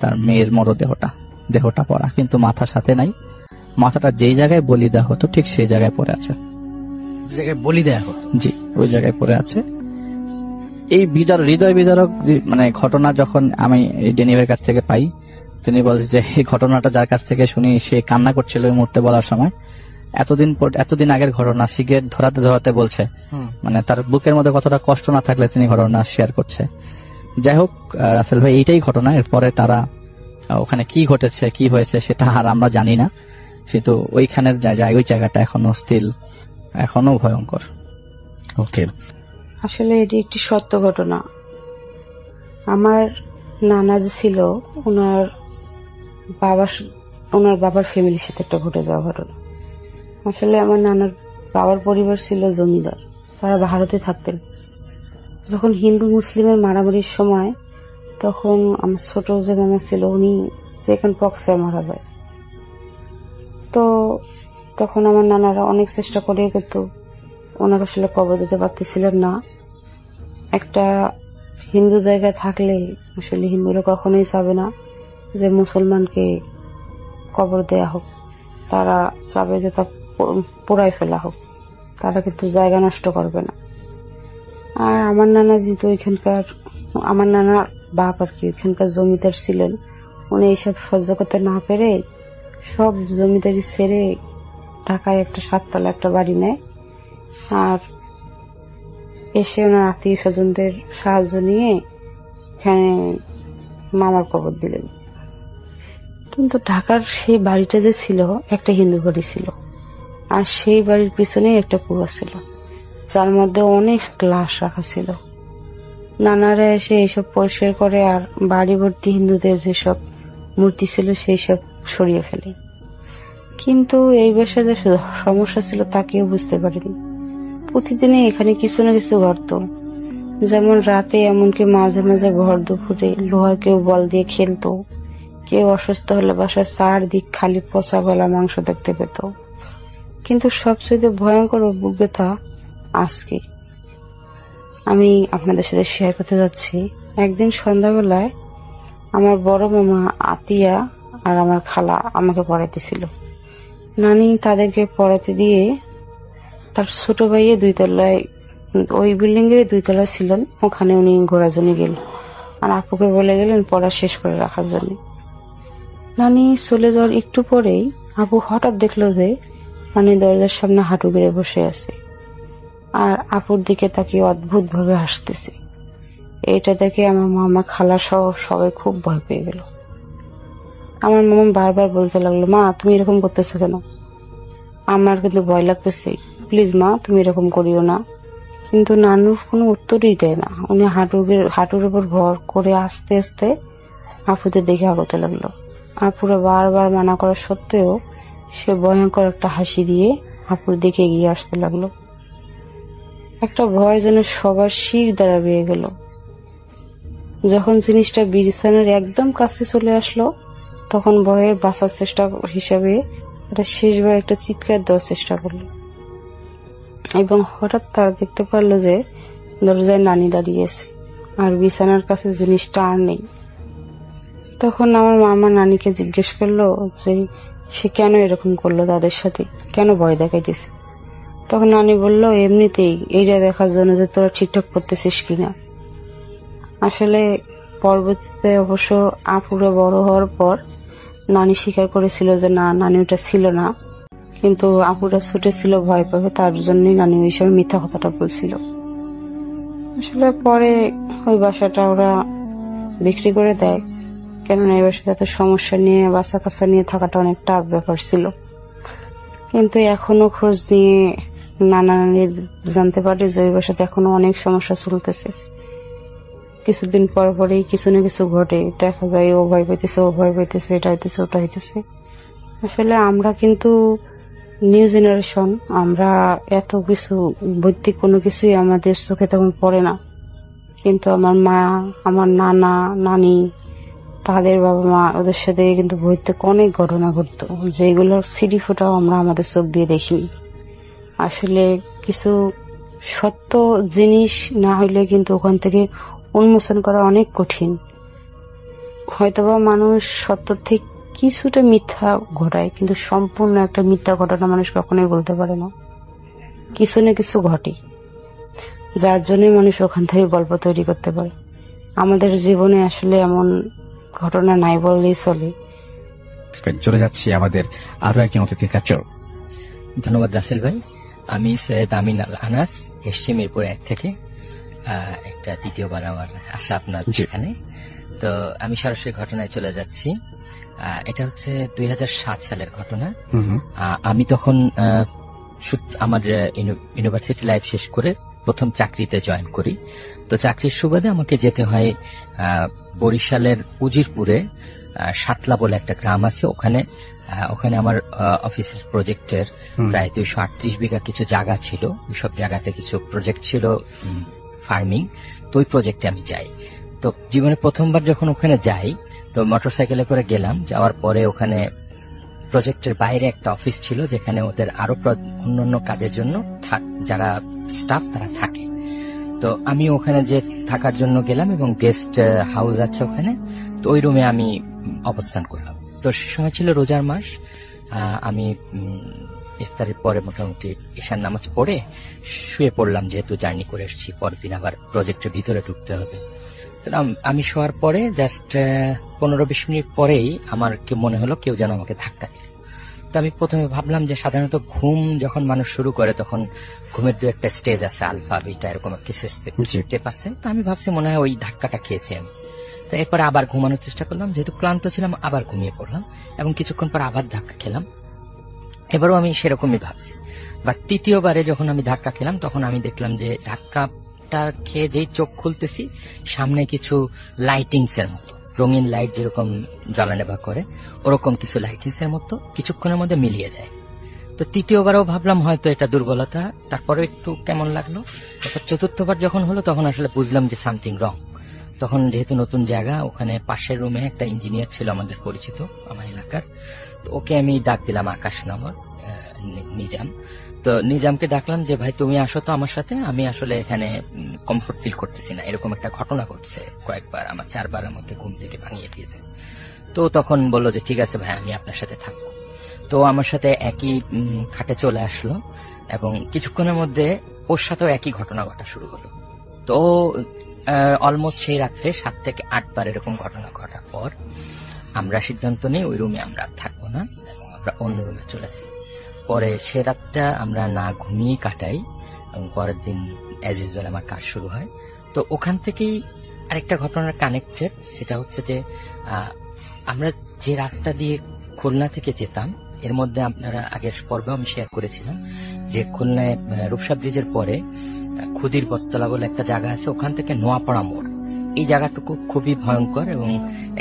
তার মেয়ের দেহটা পড়া, কিন্তু মাথা সাথে নাই। মাথাটা যেই জায়গায় বলি দেওয়া হতো ঠিক সেই জায়গায় পড়ে আছে। বলি দেওয়া হতো? জি, ওই জায়গায় পড়ে আছে। এই হৃদয় বিদারক মানে ঘটনা যখন আমি ডেনিভের কাছ থেকে পাই, তিনি বলছে যে এই ঘটনাটা যার কাছ থেকে শুনি সে কান্না করছিল ওই মুহূর্তে বলার সময়। এতদিন আগের ঘটনা, সিগারেট ধরাতে ধরাতে বলছে, মানে তার বুকের মধ্যে কতটা কষ্ট না থাকলে তিনি ঘটনা শেয়ার করছে। যাই হোক রাসেল ভাই, এইটাই ঘটনা। এরপরে তারা ওখানে কি ঘটেছে কি হয়েছে সেটা আর আমরা জানি না, কিন্তু ওইখানের ওই জায়গাটা এখনো ভয়ঙ্কর। ওকে, আসলে এটি একটি সত্য ঘটনা। আমার নানা যে ছিল, ওনার বাবার ফ্যামিলির সাথে একটা ঘটে যাওয়া ঘটনা। আসলে আমার নানার বাবার পরিবার ছিল জমিদার, তারা ভারতে থাকতেন। যখন হিন্দু মুসলিমের মারামারির সময়, তখন আমার ছোট যে মামা ছিল, উনি সেকেন্ড পক্সে মারা যায়। তো তখন আমার নানারা অনেক চেষ্টা করে, কিন্তু ওনাকে আসলে কবর দিতে পারতেছিলেন না। একটা হিন্দু জায়গায় থাকলে আসলে হিন্দুরা কখনোই চাবে না যে মুসলমানকে কবর দেয়া হোক, তারা চাবে যে তা পোড়াই ফেলা হোক, তারা কিন্তু জায়গা নষ্ট করবে না। আর আমার নানা যেহেতু আমার নানার বাপ আর কি এখানকার জমিদার ছিলেন, উনি এইসব সহ্য করতে না পেরে সব জমিদারি ছেড়ে ঢাকায় একটা 7তলা একটা বাড়ি নেয়, আর এসে ওনার আত্মীয় স্বজনদের সাহায্য নিয়ে এখানে মামার কবর দিলেন। কিন্তু ঢাকার সেই বাড়িটা যে ছিল একটা হিন্দু বাড়ি ছিল, আর সেই বাড়ির পিছনে একটা কুয়া ছিল, যার মধ্যে অনেক গ্লাস রাখা ছিল। নানারা এসে এইসব পরিষ্কার করে আর বাড়ি ভর্তি হিন্দুদের যেসব মূর্তি ছিল সেই সব সরিয়ে ফেলে। কিন্তু এই বিষয়ে যে সমস্যা ছিল তা কেউ বুঝতে পারেনি। প্রতিদিনই এখানে কিছু না কিছু ঘটত, যেমন রাতে, এমনকি মাঝে মাঝে ভর দুপুরে লোহার কেউ বল দিয়ে খেলতো, কেউ অসুস্থ হলে বাসার চারদিক খালি পচা গলা মাংস দেখতে পেত। কিন্তু সবচেয়ে ভয়ঙ্কর অভিজ্ঞতা আজকে আমি আপনাদের সাথে শেয়ার করতে যাচ্ছি। একদিন সন্ধ্যাবেলায় আমার বড় মামা আতিয়া আর আমার খালা আমাকে পড়াইতেছিল। নানি তাদেরকে পড়াতে দিয়ে তার ছোট ভাইয়ে 2তলায়, ওই বিল্ডিং এর 2তলায় ছিলেন, ওখানে উনি ঘোরার জন্য গেলেন, আর আপুকে বলে গেলেন পড়া শেষ করে রাখার জন্য। নানি চলে যাওয়ার একটু পরেই আপু হঠাৎ দেখলো যে নানি দরজার সামনে হাঁটু গেড়ে বসে আছে আর আপুর দিকে তাকিয়ে অদ্ভুত ভাবে হাসতেছে। এটা দেখে আমার মামা, খালা সহ সবাই খুব ভয় পেয়ে গেল। আমার মামা বারবার বলতে লাগলো, মা তুমি এরকম করতেছো কেন? আমার কিন্তু ভয় লাগতেছে, প্লিজ মা তুমি এরকম করিও না। কিন্তু নানু কোনো উত্তরই দেয় না। উনি হাঁটুর উপর ভর করে আস্তে আস্তে আপুদের দেখে আগাতে লাগলো। আপুরা বারবার মানা করা সত্ত্বেও সে ভয়ঙ্কর একটা হাসি দিয়ে আপুর দিকে এগিয়ে আসতে লাগলো। একটা ভয় যেন সবার শির দ্বারা বেয়ে গেল। যখন জিনিসটা বিছানার একদম কাছে চলে আসলো তখন ভয়ে বাঁচার চেষ্টা হিসাবে এটা শেষবার একটা চিৎকার দেওয়ার চেষ্টা করলো এবং হঠাৎ তারা দেখতে পারলো যে দরজায় নানি দাঁড়িয়েছে আর বিছানার কাছে জিনিসটা আর নেই। তখন আমার মামা নানিকে জিজ্ঞেস করলো যে সে কেন এরকম করলো, তাদের সাথে কেন ভয় দেখাইতেছে। তখন নানি বলল, এমনিতেই এইটা দেখার জন্য যে তোরা ঠিকঠাক করতেছিস কিনা। আসলে পরবর্তীতে অবশ্য আপুরা বড় হওয়ার পর নানি স্বীকার করেছিল যে না, নানি ওটা ছিল না, কিন্তু আপুরা ছুটে ছিল ভয় পাবে, তার জন্যই নানি ওই সময় মিথ্যা কথাটা বলছিল। আসলে পরে ওই বাসাটা ওরা বিক্রি করে দেয়, কেননা এই বাসায় এত সমস্যা নিয়ে বাসা কাছা নিয়ে থাকাটা অনেক টাফ ব্যাপার ছিল। কিন্তু এখনো খোঁজ নিয়ে নানা নানি জানতে পারে যে ওই বাসাতে এখনো অনেক সমস্যা চলতেছে। কিছুদিন পর পরেই কিছু না কিছু ঘটে, দেখা যায় ও ভয় পাইতেছে, ও ভয় পাইতেছে, এটা হইতেছে, ওটা হইতেছে। আসলে আমরা কিন্তু নিউ জেনারেশন, আমরা এত কিছু বৈদিক কোনো কিছুই আমাদের চোখে তেমন পড়ে না, কিন্তু আমার মা, আমার নানা নানি, তাদের বাবা মা, ওদের সাথে কিন্তু বৈদিক অনেক ঘটনা ঘটতো যেগুলোর সিডি ফোটাও আমরা আমাদের চোখ দিয়ে দেখিনি। আসলে কিছু সত্য জিনিস না হইলে কিন্তু ওখান থেকে উন্মোচন করা অনেক কঠিন। হয়তোবা মানুষ সত্য থেকে কিছুটা মিথ্যা ঘটায়, কিন্তু সম্পূর্ণ একটা মিথ্যা ঘটনা মানুষ কখনোই বলতে পারে না। কিছু না কিছু ঘটে যার জন্য মানুষ ওখান থেকে গল্প তৈরি করতে পারে। আমাদের জীবনে আসলে এমন ঘটনা নাই বললেই চলে। চলে যাচ্ছি আমাদের আরো একজন অতিথির কাছে। ধন্যবাদ রাসেল ভাই। আমি সৈয়দ আমিন আল আনাস, এসছি মিরপুর 1 থেকে। একটা দ্বিতীয়বার আমার আসা আপনার এখানে। তো আমি সরাসরি ঘটনায় চলে যাচ্ছি। এটা হচ্ছে 2007 সালের ঘটনা। আমি তখন আমার ইউনিভার্সিটি লাইফ শেষ করে প্রথম চাকরিতে জয়েন করি। তো চাকরির সুবাদে আমাকে যেতে হয় বরিশালের উজিরপুরে সাতলা বলে একটা গ্রাম আছে, ওখানে আমার অফিসের প্রজেক্টের প্রায় 238 বিঘা কিছু জায়গা ছিল। সব জায়গাতে কিছু প্রজেক্ট ছিল ফার্মিং, তো ওই প্রজেক্টে আমি যাই। তো জীবনে প্রথমবার যখন ওখানে যাই, তো মোটরসাইকেলে করে গেলাম। যাওয়ার পরে ওখানে প্রজেক্টের বাইরে একটা অফিস ছিল যেখানে ওদের আরো অন্যান্য কাজের জন্য যারা স্টাফ তারা থাকে। তো আমি ওখানে যে থাকার জন্য গেলাম এবং গেস্ট হাউস আছে ওখানে, তো ওই রুমে আমি অবস্থান করলাম। তো সে সময় ছিল রোজার মাস। আমি ইফতারের পরে মোটামুটি ঈশার নামাজ পড়ে শুয়ে পড়লাম, যেহেতু জার্নি করে এসেছি, পরের দিন আবার প্রজেক্টের ভিতরে ঢুকতে হবে। তো আমি শোয়ার পরে জাস্ট 15-20 মিনিট পরেই আমার মনে হলো কেউ যেন আমাকে ধাক্কা দিল। তো আমি প্রথমে ভাবলাম যে সাধারণত ঘুম যখন মানুষ শুরু করে তখন ঘুমের দু একটা স্টেজ আছে, আলফা বিটা এরকম কিছু স্টেপ আছে। তো আমি ভাবছি মনে হয় ওই ধাক্কাটা খেয়েছি আমি। তো এরপরে আবার ঘুমানোর চেষ্টা করলাম, যেহেতু ক্লান্ত ছিলাম আবার ঘুমিয়ে পড়লাম এবং কিছুক্ষণ পর আবার ধাক্কা খেলাম। এবারও আমি সেরকমই ভাবছি। বাট তৃতীয়বারে যখন আমি ধাক্কা খেলাম তখন আমি দেখলাম যে ধাক্কাটা খেয়ে যেই চোখ খুলতেছি সামনে কিছু লাইটিংস এর মতো, রঙিন লাইট যেরকম জ্বলানেভা করে ওরকম কিছু লাইটিংস এর মতো কিছুক্ষণের মধ্যে মিলিয়ে যায়। তো তৃতীয়বারও ভাবলাম হয়তো এটা দুর্বলতা, তারপরে একটু কেমন লাগলো। তারপর চতুর্থবার যখন হলো তখন আসলে বুঝলাম যে সামথিং রং। তখন যেহেতু নতুন জায়গা, ওখানে পাশের রুমে একটা ইঞ্জিনিয়ার ছিল আমাদের পরিচিত আমার এলাকার, তো ওকে আমি ডাক দিলাম, আকাশ নামর নিজাম। তো নিজামকে ডাকলাম যে ভাই তুমি আসো তো আমার সাথে, আমি আসলে এখানে কমফোর্ট ফিল করতেছি না, এরকম একটা ঘটনা ঘটছে কয়েকবার, আমার 4 বার আমাকে ঘুম থেকে ভাঙিয়ে দিয়েছে। তো তখন বললো যে ঠিক আছে ভাই আমি আপনার সাথে থাকবো। তো আমার সাথে একই খাটে চলে আসলো এবং কিছুক্ষণের মধ্যে ওর সাথেও একই ঘটনা ঘটা শুরু হলো। তো অলমোস্ট সেই রাত্রে 7 থেকে 8 বার এরকম ঘটনা ঘটার পর আমরা সিদ্ধান্ত নিই ওই রুমে আমরা থাকবো না এবং আমরা অন্য রুমে চলে যাই। পরে সে রাতটা আমরা না ঘুমিয়ে কাটাই এবং পরের দিন অ্যাজ ইউজুয়াল আমার কাজ শুরু হয়। তো ওখান থেকেই আরেকটা ঘটনার কানেক্টেড, সেটা হচ্ছে যে আমরা যে রাস্তা দিয়ে খুলনা থেকে যেতাম, এর মধ্যে আপনারা আগের পর্বে আমি শেয়ার করেছিলাম যে খুলনায় রূপসা ব্রিজের পরে খুদির বটতলা বলে একটা জায়গা আছে, ওখান থেকে নোয়াপাড়া মোড়, এই জায়গাটুকু খুবই ভয়ঙ্কর এবং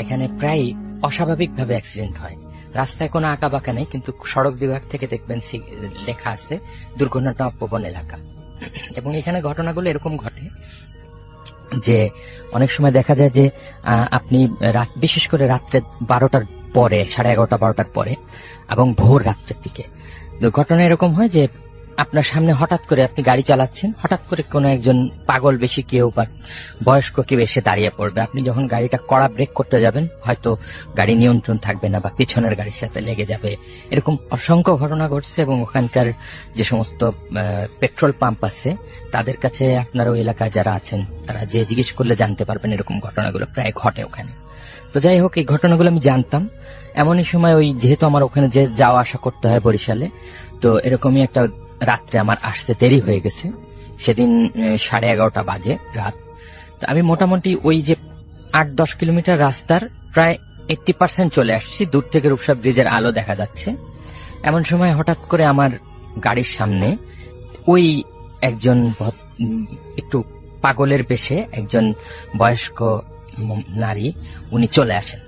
এখানে প্রায় অস্বাভাবিকভাবে অ্যাক্সিডেন্ট হয়। রাস্তায় কোনো আঁকা বাঁকা নেই, কিন্তু সড়ক বিভাগ থেকে দেখবেন লেখা আছে দুর্ঘটনা প্রবণ এলাকা। এবং এখানে ঘটনাগুলো এরকম ঘটে যে অনেক সময় দেখা যায় যে আপনি বিশেষ করে রাত্রে 12টার পরে, 11:30 12টার পরে এবং ভোর রাত্রের দিকে ঘটনা এরকম হয় যে আপনার সামনে হঠাৎ করে আপনি গাড়ি চালাচ্ছেন, হঠাৎ করে কোনো একজন পাগল বেশি কেউ বা বয়স্ক কেউ এসে দাঁড়িয়ে পড়বে। আপনি যখন গাড়িটা কড়া ব্রেক করতে যাবেন, হয়তো গাড়ি নিয়ন্ত্রণ থাকবে না বা পিছনের গাড়ির সাথে লেগে যাবে। এরকম অসংখ্য ঘটনা ঘটছে এবং ওখানকার যে সমস্ত পেট্রোল পাম্প আছে তাদের কাছে আপনারা ওই এলাকায় যারা আছেন তারা যে জিজ্ঞেস করলে জানতে পারবেন এরকম ঘটনাগুলো প্রায় ঘটে ওখানে। তো যাই হোক, এই ঘটনাগুলো আমি জানতাম। এমনই সময় ওই যেহেতু আমার ওখানে যে যাওয়া আসা করতে হয় বরিশালে, তো এরকমই একটা রাত্রে আমার আসতে দেরি হয়ে গেছে। সেদিন 11:30 বাজে রাত। তো আমি মোটামুটি ওই যে 8-10 কিলোমিটার রাস্তার প্রায় 80% চলে আসছি, দূর থেকে রূপসা ব্রিজের আলো দেখা যাচ্ছে। এমন সময় হঠাৎ করে আমার গাড়ির সামনে ওই একজন একটু পাগলের বেশে একজন বয়স্ক নারী উনি চলে আসেন।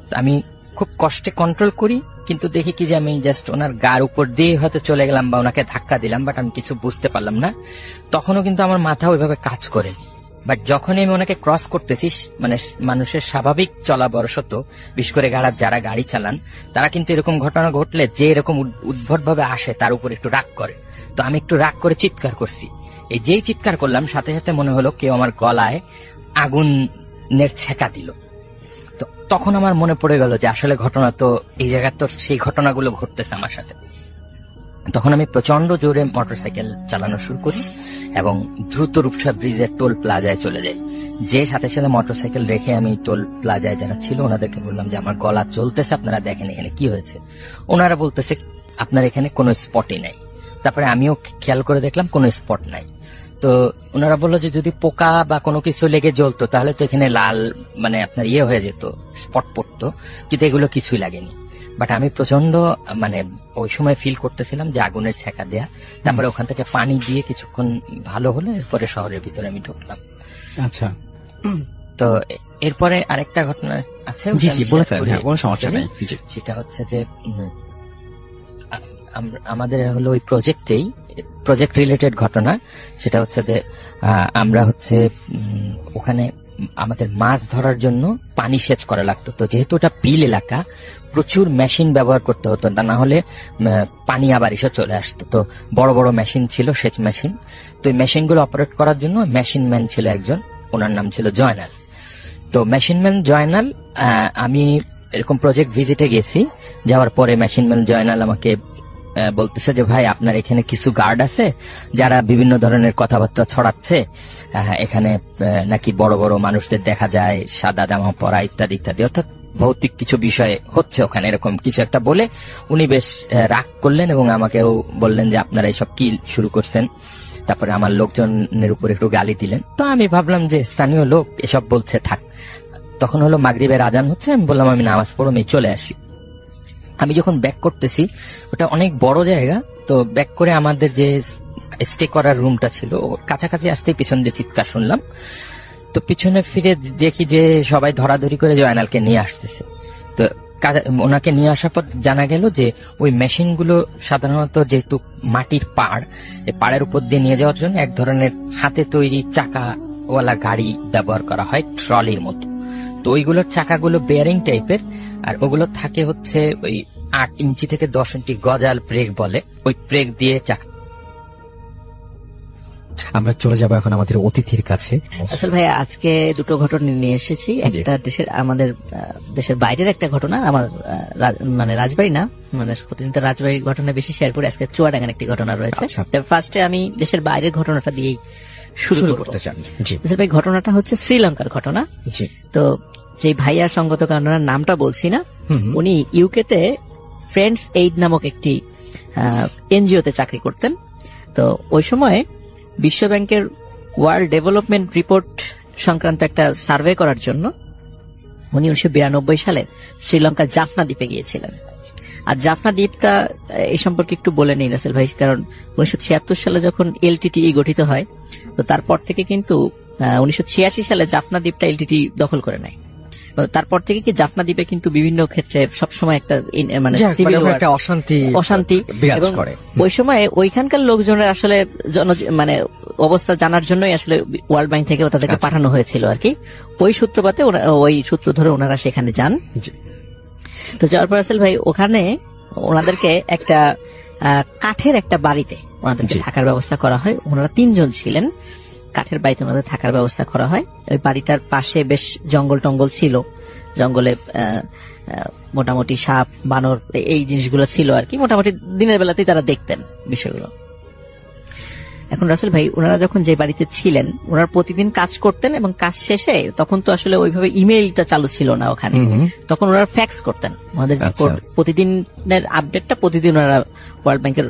তো আমি খুব কষ্টে কন্ট্রোল করি, কিন্তু দেখি কি যে আমি জাস্ট ওনার গার উপর দিয়ে হয়তো চলে গেলাম বা ওনাকে ধাক্কা দিলাম, বাট আমি কিছু বুঝতে পারলাম না। তখনও কিন্তু আমার মাথা ওইভাবে কাজ করে। বাট যখনই আমি ওনাকে ক্রস করতেছি, মানে মানুষের স্বাভাবিক চলাবরশত, বিশেষ করে যারা গাড়ি চালান তারা কিন্তু এরকম ঘটনা ঘটলে যে এরকম উদ্ভট ভাবে আসে তার উপর একটু রাগ করে। তো আমি একটু রাগ করে চিৎকার করছি। এই যেই চিৎকার করলাম সাথে সাথে মনে হলো কেউ আমার গলায় আগুনের ছেঁকা দিল। তো তখন আমার মনে পড়ে গেল যে আসলে ঘটনা তো এই জায়গায় তো সেই ঘটনাগুলো ঘটতেছে আমার সাথে। তখন আমি প্রচন্ড জোরে মোটরসাইকেল চালানো শুরু করি এবং দ্রুত রূপসা ব্রিজের টোল প্লাজায় চলে যাই। যে সাথে সাথে মোটরসাইকেল রেখে আমি টোল প্লাজায় যারা ছিল ওনাদেরকে বললাম যে আমার গলা চলতেছে, আপনারা দেখেন এখানে কি হয়েছে। ওনারা বলতেছে আপনার এখানে কোনো স্পটই নাই। তারপরে আমিও খেয়াল করে দেখলাম কোনো স্পট নাই। তো ওনারা বললো যে যদি পোকা বা কোনো কিছু লেগে জ্বলতো তাহলে তো এখানে লাল মানে আপনার হয়ে যেত, স্পট পড়তো, কিন্তু এগুলো কিছুই লাগেনি। বাট আমি প্রচন্ড মানে ওই সময় ফিল করতেছিলাম যে আগুনের ছেঁকা দেয়া। তারপরে ওখান থেকে পানি দিয়ে কিছুক্ষণ ভালো হলো, এরপরে শহরের ভিতরে আমি ঢুকলাম। আচ্ছা, তো এরপরে আরেকটা ঘটনা আছে, কোনো সমস্যা নেই। সেটা হচ্ছে যে আমাদের হলো ওই প্রজেক্ট রিলেটেড ঘটনা। সেটা হচ্ছে যে আমরা হচ্ছে ওখানে আমাদের মাছ ধরার জন্য পানি সেচ করা লাগতো। তো যেহেতু ওটা বিল এলাকা, প্রচুর মেশিন ব্যবহার করতে হতো, তা না হলে পানি আবার এসে চলে আসতো। তো বড় বড় মেশিন ছিল, সেচ মেশিন। তো এই মেশিনগুলো অপারেট করার জন্য মেশিন ম্যান ছিল একজন, ওনার নাম ছিল জয়নাল। তো মেশিন ম্যান জয়নাল, আমি এরকম প্রজেক্ট ভিজিটে গেছি, যাওয়ার পরে মেশিন ম্যান জয়নাল আমাকে বলতেছে যে ভাই আপনার এখানে কিছু গার্ড আছে যারা বিভিন্ন ধরনের কথাবার্তা ছড়াচ্ছে, এখানে নাকি বড় বড় মানুষদের দেখা যায় সাদা জামা পরা ইত্যাদি ইত্যাদি, অর্থাৎ ভৌতিক কিছু বিষয় হচ্ছে ওখানে, এরকম কিছু একটা বলে উনি বেশ রাগ করলেন এবং আমাকেও বললেন যে আপনারা এইসব কি শুরু করছেন। তারপরে আমার লোকজনের উপর একটু গালি দিলেন। তো আমি ভাবলাম যে স্থানীয় লোক এসব বলছে, থাক। তখন হলো মাগরিবের আজান হচ্ছে, আমি বললাম আমি নামাজ পড়ে আমি চলে আসি। আমি যখন ব্যাক করতেছি, ওটা অনেক বড় জায়গা, তো ব্যাক করে আমাদের যে স্টে করার রুমটা ছিল ওর কাছাকাছি আসতেই পিছন দিয়ে চিৎকার শুনলাম। তো পিছনে ফিরে দেখি যে সবাই ধরাধরি করে জয়নালকে নিয়ে আসতেছে। তো ওনাকে নিয়ে আসার পর জানা গেল যে ওই মেশিনগুলো সাধারণত যেহেতু মাটির পাড়, এই পাড়ের উপর দিয়ে নিয়ে যাওয়ার জন্য এক ধরনের হাতে তৈরি চাকাওয়ালা গাড়ি ব্যবহার করা হয়, ট্রলির মতো। তো ওইগুলোর চাকাগুলো বেয়ারিং টাইপের, আর ওগুলো থাকে হচ্ছে ওই 8 ইঞ্চি থেকে 10 ইঞ্চি গজাল ব্রেক বলে, ওই ব্রেক দিয়ে চাকা। আমরা চলে যাব এখন আমাদের অতিথির কাছে। আসল ভাই আজকে দুটো ঘটনা নিয়ে এসেছি। একটা দেশের আমাদের দেশের বাইরের একটা ঘটনা, আমার মানে রাজবাড়ি না, মানে প্রতিদিন তো রাজবাড়ির ঘটনা বেশি শেয়ার করি, আজকে চুয়াডাঙ্গার একটি ঘটনা রয়েছে। ফার্স্টে আমি দেশের বাইরের ঘটনাটা দিয়েই শুরু করতে চাই। আসল ভাই ঘটনাটা হচ্ছে শ্রীলঙ্কার ঘটনা। তো যে ভাইয়া সঙ্গত কারণে নামটা বলছি না, উনি ইউকেতে ফ্রেন্ডস এইড নামক একটি এনজিওতে চাকরি করতেন। তো ওই সময় বিশ্ব ব্যাংকের ওয়ার্ল্ড ডেভেলপমেন্ট রিপোর্ট সংক্রান্ত একটা সার্ভে করার জন্য উনি 1992 সালে শ্রীলঙ্কার জাফনা দ্বীপে গিয়েছিলেন। আর জাফনা দ্বীপটা এই সম্পর্কে একটু বলে নিই রাসেল ভাই, কারণ 1976 সালে যখন এলটিটিই গঠিত হয়, তো তারপর থেকে কিন্তু 1986 সালে জাফনা দ্বীপটা এলটিটি দখল করে নেয়। তারপর থেকে কি জাফনা দ্বীপে কিন্তু বিভিন্ন ক্ষেত্রে সবসময় একটা মানে অশান্তি বিরাজ করে। ওই সময় ওইখানকার লোকজনের আসলে মানে অবস্থা জানার জন্যই আসলে ওয়ার্ল্ড ব্যাংক থেকে তাদেরকে পাঠানো হয়েছিল আর কি। ওই সূত্রপাতে ওই সূত্র ধরে ওনারা সেখানে যান। তো যাওয়ার পর আসল ভাই ওখানে ওনাদেরকে একটা কাঠের একটা বাড়িতে ওনাদেরকে থাকার ব্যবস্থা করা হয়। ওনারা 3 জন ছিলেন, কাঠের বাড়িতে ওনাদের থাকার ব্যবস্থা করা হয়। ওই বাড়িটার পাশে বেশ জঙ্গল টঙ্গল ছিল, জঙ্গলে মোটামুটি সাপ বানর এই জিনিসগুলো ছিল আর কি। মোটামুটি দিনের বেলাতেই তারা দেখতেন বিষয়গুলো। এখন রাসেল ভাই ওনারা যখন যে বাড়িতে ছিলেন, ওনারা প্রতিদিন কাজ করতেন এবং কাজ শেষে তখন তো আসলে ওইভাবে ইমেইলটা চালু ছিল না ওখানে, তখন ওনারা ফ্যাক্স করতেন। আমাদের প্রতিদিনের আপডেটটা প্রতিদিন ওনারা ওয়ার্ল্ড ব্যাংকের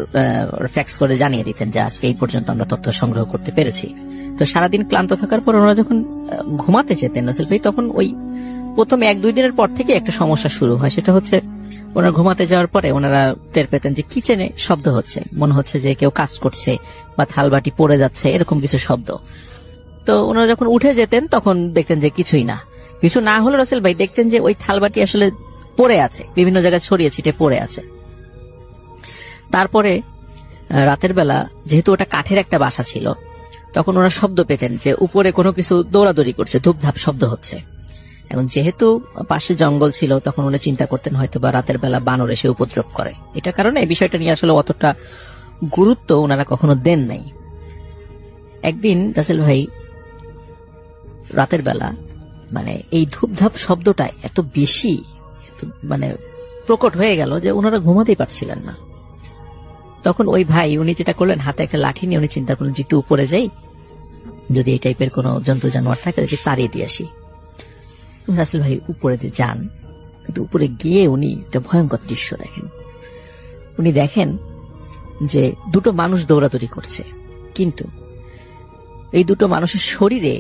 ফ্যাক্স করে জানিয়ে দিতেন যে আজকে এই পর্যন্ত আমরা তথ্য সংগ্রহ করতে পেরেছি। তো সারাদিন ক্লান্ত থাকার পর ওনারা যখন ঘুমাতে যেতেন রাসেল ভাই, তখন ওই প্রথম 1-2 দিনের পর থেকে একটা সমস্যা শুরু হয়। সেটা হচ্ছে ওনারা ঘুমাতে যাওয়ার পরে ওনারা টের পেতেন যে কিচেনে শব্দ হচ্ছে, মনে হচ্ছে যে কেউ কাজ করছে বা থালবাটি পড়ে যাচ্ছে, এরকম কিছু শব্দ। তো ওনারা যখন উঠে যেতেন তখন দেখতেন যে কিছুই না, কিছু না হলো রাসেল ভাই দেখতেন যে ওই থালবাটি আসলে পড়ে আছে, বিভিন্ন জায়গায় ছড়িয়ে ছিটে পড়ে আছে। তারপরে রাতের বেলা যেহেতু ওটা কাঠের একটা বাসা ছিল, তখন ওরা শব্দ পেতেন যে উপরে কোনো কিছু দৌড়াদৌড়ি করছে, ধূপধাপ শব্দ হচ্ছে। এখন যেহেতু পাশে জঙ্গল ছিল, তখন উনি চিন্তা করতেন হয়তো বা রাতের বেলা বানর এসে উপদ্রব করে। এটা কারণে এই বিষয়টা নিয়ে আসলে অতটা গুরুত্ব ওনারা কখনো দেন নাই। একদিন রাসেল ভাই রাতের বেলা মানে এই ধূপধাপ শব্দটা এত বেশি মানে প্রকট হয়ে গেল যে ওনারা ঘুমাতেই পারছিলেন না। তখন ওই ভাই উনি যেটা করলেন, হাতে একটা লাঠি নিয়ে উনি চিন্তা করলেন যে একটু উপরে যাই, যদি এই টাইপের কোনো জন্তু জানোয়ার থাকে তাদেরকে তাড়িয়ে দিয়ে আসি। রাসেল ভাই উপরে যান, কিন্তু উপরে গিয়ে উনি একটা ভয়ঙ্কর দৃশ্য দেখেন। উনি দেখেন যে 2টো মানুষ দৌড়াদৌড়ি করছে, কিন্তু এই 2টো মানুষের শরীরে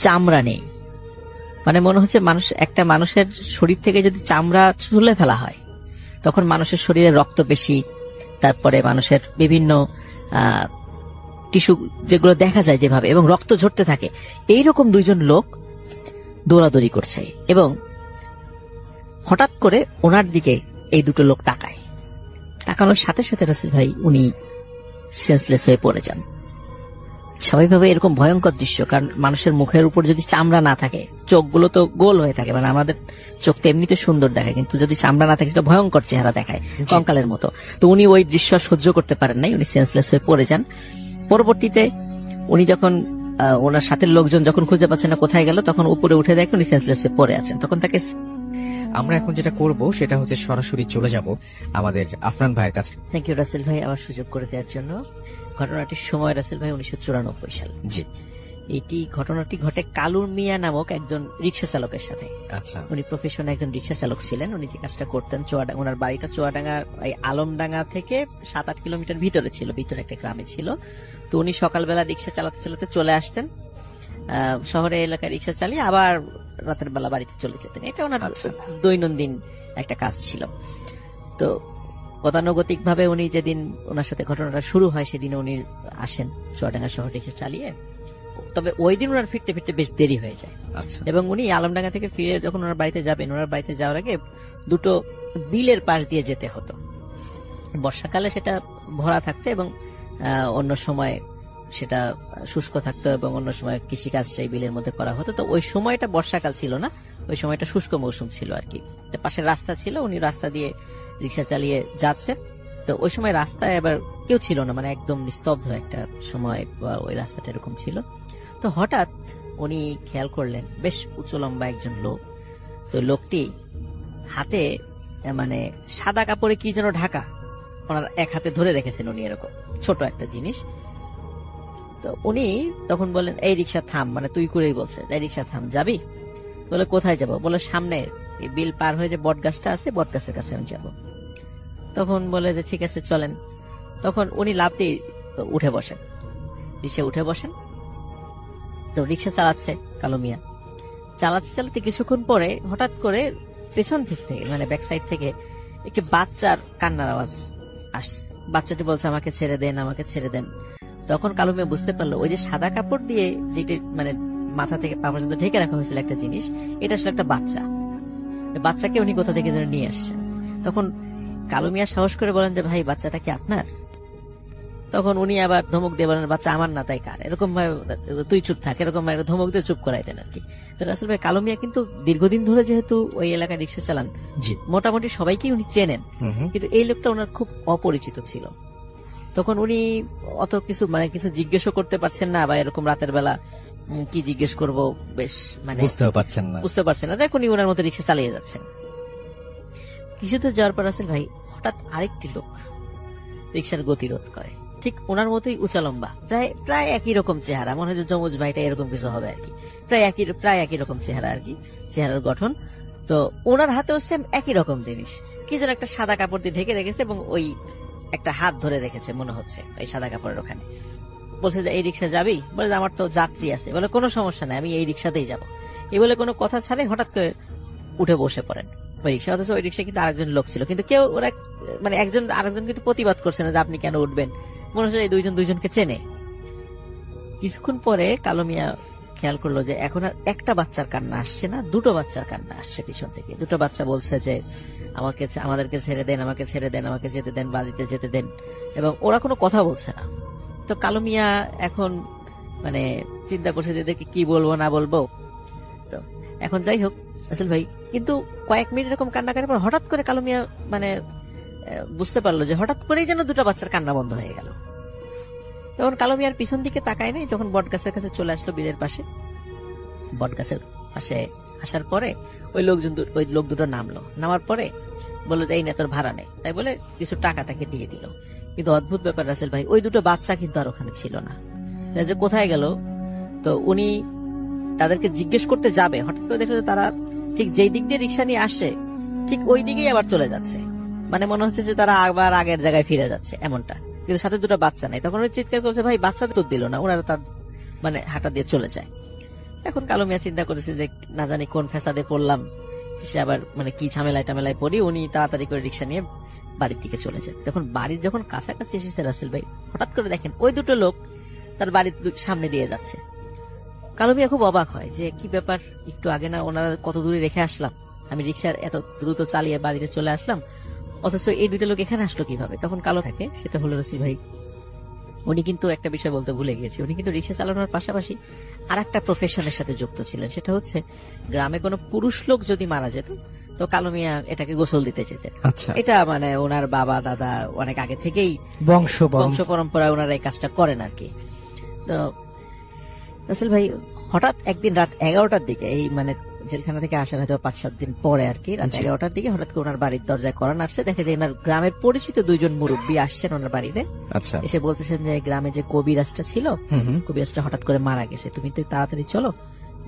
চামড়া নেই। মানে মনে হচ্ছে একটা মানুষের শরীর থেকে যদি চামড়া তুলে ফেলা হয়, তখন মানুষের শরীরে রক্তপেশি, তারপরে মানুষের বিভিন্ন টিস্যু যেগুলো দেখা যায় যেভাবে, এবং রক্ত ঝরতে থাকে, এইরকম 2 জন লোক দৌড়াদৌড়ি করছে। এবং হঠাৎ করে ওনার দিকে এই 2টো লোক তাকায়। তাকানোর সাথে সাথে রাসেল ভাই উনি সেন্সলেস হয়ে পড়ে যান। স্বাভাবিকভাবে এরকম ভয়ঙ্কর দৃশ্য, কারণ মানুষের মুখের উপর যদি চামড়া না থাকে, চোখগুলো তো গোল হয়ে থাকে, মানে আমাদের চোখ তো এমনিতে সুন্দর দেখায়, কিন্তু যদি চামড়া না থাকে সেটা ভয়ঙ্কর চেহারা দেখায়, কঙ্কালের মতো। তো উনি ওই দৃশ্য সহ্য করতে পারেন নাই, উনি সেন্সলেস হয়ে পড়ে যান। পরবর্তীতে উনি যখন ওনার সাথে লোকজন যখন খুঁজে পাচ্ছেন না কোথায় গেল, তখন উপরে উঠে দেখে উনি সেন্সলেস হয়ে পড়ে আছেন। তখন তাকে আমরা এখন যেটা করব সেটা হচ্ছে সরাসরি চলে যাব আমাদের আফরান ভাইয়ের কাছে। থ্যাংক ইউ রাসেল ভাই আমার সুযোগ করে দেওয়ার জন্য। ঘটনাটির সময় রাসেল ভাই 1994 সাল। জি, এটি ঘটনাটি ঘটে কালুর মিয়া নামক একজন রিক্সা চালকের সাথে। আচ্ছা, উনি প্রফেশনে একজন রিক্সা চালক ছিলেন। উনি যে কাজটা করতেন, ওনার বাড়িটা চুয়াডাঙ্গা আলমডাঙ্গা থেকে 7-8 কিলোমিটার ভিতরে ছিল, ভিতরে একটা গ্রামে ছিল। তো উনি সকালবেলা রিক্সা চালাতে চালাতে চলে আসতেন শহরে এলাকায় রিক্সা চালিয়ে, আবার রাতের বেলা বাড়িতে চলে যেতেন। এটা ওনার দৈনন্দিন একটা কাজ ছিল। তো গতানুগতিক ভাবে উনি যেদিন ওনার সাথে ঘটনাটা শুরু হয়, সেদিন উনি আসেন চুয়াডাঙ্গা শহর রিক্সা চালিয়ে। তবে ওই দিন ওনার ফিরতে ফিরতে বেশ দেরি হয়ে যায়। এবং উনি আলমডাঙ্গা থেকে ফিরে যখন ওনার বাড়িতে যাবেন, ওনার বাড়িতে যাওয়ার আগে 2টো বিলের পাশ দিয়ে যেতে হতো। বর্ষাকালে সেটা ভরা থাকতো এবং অন্য সময় সেটা শুষ্ক থাকতো, এবং অন্য সময় কৃষিকাজ সেই বিলের মধ্যে করা হতো। তো ওই সময়টা বর্ষাকাল ছিল না, ওই সময়টা শুষ্ক মৌসুম ছিল আর কি। পাশে রাস্তা ছিল, উনি রাস্তা দিয়ে রিক্সা চালিয়ে যাচ্ছেন। তো ওই সময় রাস্তায় আবার কেউ ছিল না, মানে একদম নিস্তব্ধ একটা সময় ওই রাস্তাটা এরকম ছিল। তো হঠাৎ উনি খেয়াল করলেন বেশ উঁচু লম্বা একজন লোক, তো লোকটি হাতে মানে সাদা কাপড়ে কি যেন ঢাকা, ওনার এক হাতে ধরে রেখেছেন উনি, এরকম ছোট একটা জিনিস। তো উনি তখন বললেন, এই রিক্সা থাম, মানে তুই করেই বলছে, এই রিক্সা থাম, যাবি? বলে কোথায় যাব? বলে সামনে বিল পার হয়ে যে বট গাছটা আছে, বট গাছের কাছে আমি যাব। তখন বলে যে ঠিক আছে চলেন। তখন উনি লাফ দিয়ে উঠে বসেন, রিক্সা উঠে বসেন। তো রিক্সা চালাচ্ছে কালো মিয়া, চালাতে চালাতে কিছুক্ষণ পরে হঠাৎ করে পেছন দিক থেকে মানে ব্যাক সাইড থেকে একটি বাচ্চার কান্নার আওয়াজ আসছে। বাচ্চাটি বলছে আমাকে ছেড়ে দেন, আমাকে ছেড়ে দেন। তখন কালো মিয়া বুঝতে পারলো ওই যে সাদা কাপড় দিয়ে যেটি মানে মাথা থেকে পা পর্যন্ত ঢেকে রাখা হয়েছিল একটা জিনিস, এটা আসলে একটা বাচ্চা। বাচ্চাকে উনি কোথা থেকে যেন নিয়ে আসছেন। তখন কালো মিয়া সাহস করে বলেন যে ভাই বাচ্চাটা কি আপনার? তখন উনি আবার ধমক দিয়ে বলেন বাচ্চা আমার না তাই কার, এরকম ভাবে তুই চুপ থাক, এরকম ভাবে ধমক দিয়ে চুপ করাই দেন আর কি। তো রাসেল ভাই কালো মিয়া কিন্তু দীর্ঘদিন ধরে যেহেতু ওই এলাকায় রিক্সা চালান, মোটামুটি সবাইকে উনি চেনেন, কিন্তু এই লোকটা ওনার খুব অপরিচিত ছিল। তখন উনি অত কিছু মানে কিছু জিজ্ঞেসও করতে পারছেন না, বা এরকম রাতের বেলা কি জিজ্ঞেস করব বেশ মানে বুঝতে পারছেন না, দেখ উনি ওনার মতো রিক্সা চালিয়ে যাচ্ছেন। কিছুদূর যাওয়ার পর রাসেল ভাই হঠাৎ আরেকটি লোক রিক্সার গতিরোধ করে, ঠিক ওনার মতোই উঁচা লম্বা, প্রায় একই রকম চেহারা, মনে হয় যমুজ ভাইটা এরকম কিছু হবে আর কি, প্রায় একই রকম চেহারা আর কি, চেহারার গঠন। তো ওনার হাতেও সেম একই রকম জিনিস, কি যেন একটা সাদা কাপড় দিয়ে ঢেকে রেখেছে এবং ওই একটা হাত ধরে রেখেছে মনে হচ্ছে এই সাদা কাপড়ের ওখানে। বলছে যে এই রিক্সা যাবি? বলে আমার তো যাত্রী আছে। বলে কোনো সমস্যা নাই, আমি এই রিক্সাতেই যাবো। এই বলে কোনো কথা ছাড়ে হঠাৎ করে উঠে বসে পড়েন ওই রিক্সা। অথচ ওই রিক্সা কিন্তু আরেকজন লোক ছিল, কিন্তু কেউ ওরা মানে একজন আরেকজন কিন্তু প্রতিবাদ করছে না যে আপনি কেন উঠবেন, মনে হচ্ছে এই দুইজনকে চেনে। কিছুক্ষণ পরে কালো মিয়া খেয়াল করলো যে এখন আর একটা বাচ্চার কান্না আসছে না, দুটো বাচ্চার কান্না আসছে পিছন থেকে। দুটো বাচ্চা বলছে যে আমাদেরকে ছেড়ে দেন, আমাকে ছেড়ে দেন, আমাকে যেতে দেন, বাড়িতে যেতে দেন, এবং ওরা কোনো কথা বলছে না। তো কালো মিয়া এখন মানে চিন্তা করছে যে এদেরকে কি বলবো না বলবো। তো এখন যাই হোক আসল ভাই, কিন্তু কয়েক মিনিট এরকম কান্নাকাটির পর হঠাৎ করে কালো মিয়া মানে বুঝতে পারলো যে হঠাৎ করেই যেন দুটো বাচ্চার কান্না বন্ধ হয়ে গেল। তখন কালো মিয়ার পিছন দিকে তাকায় নাই, যখন বট গাছের কাছে চলে আসলো বিলের পাশে, বট গাছের পাশে আসার পরে ওই লোক দুটো নামলো, নামার পরে বললো যে এই না তোর ভাড়া নেই, তাই বলে কিছু টাকা তাকে দিয়ে দিল। কিন্তু অদ্ভুত ব্যাপার রাসেল ভাই, ওই দুটো বাচ্চা কিন্তু আর ওখানে ছিল না, যে কোথায় গেল। তো উনি তাদেরকে জিজ্ঞেস করতে যাবে, হঠাৎ করে দেখলো তারা ঠিক যেই দিক দিয়ে রিক্সা নিয়ে আসে ঠিক ওই দিকেই আবার চলে যাচ্ছে, মানে মনে হচ্ছে যে তারা আবার আগের জায়গায় ফিরে যাচ্ছে এমনটা, কিন্তু সাথে দুটো বাচ্চা নেই। তখন ওই চিৎকার করছে ভাই বাচ্চা তো দিল না, ওনারা তার মানে হাঁটা দিয়ে চলে যায়। এখন কালো মিয়া চিন্তা করেছে যে না জানি কোন ফ্যাসাদে পড়লাম, সে আবার মানে কি ঝামেলায় পড়ি। উনি তাড়াতাড়ি করে রিক্সা নিয়ে বাড়ির দিকে চলে যায়। তখন বাড়ির যখন কাছাকাছি এসেছে রাসেল ভাই, হঠাৎ করে দেখেন ওই দুটো লোক তার বাড়ির সামনে দিয়ে যাচ্ছে। কালো মিয়া খুব অবাক হয় যে কি ব্যাপার, একটু আগে না ওনারা কত দূরে রেখে আসলাম, আমি রিক্সার এত দ্রুত চালিয়ে বাড়িতে চলে আসলাম, অথচ এই দুটো লোক এখানে আসলো কিভাবে? তখন কালো থাকে, সেটা হলো রসিল ভাই উনি কিন্তু একটা বিষয় বলতে ভুলে গিয়েছি, উনি কিন্তু রিক্সা চালানোর পাশাপাশি আর একটা প্রফেশনের সাথে যুক্ত ছিলেন। সেটা হচ্ছে গ্রামে কোনো পুরুষ লোক যদি মারা যেত তো কালো মিয়া এটাকে গোসল দিতে যেতেন। এটা মানে ওনার বাবা দাদা অনেক আগে থেকেই বংশ পরম্পরায় ওনারা এই কাজটা করেন আর কি। তো রাসেল ভাই হঠাৎ একদিন রাত 11টার দিকে, এই মানে জেলখানা থেকে আসার হয়তো 5-7 দিন পরে আর কি, রাত 11টার দিকে হঠাৎ করে ওনার বাড়ির দরজায় করান আসছে। দেখে যে ওনার গ্রামের পরিচিত দুইজন মুরব্বী আসছেন ওনার বাড়িতে, এসে বলতেছেন যে গ্রামে যে কবিরাজটা ছিল, কবিরাজটা হঠাৎ করে মারা গেছে, তুমি তো তাড়াতাড়ি চলো,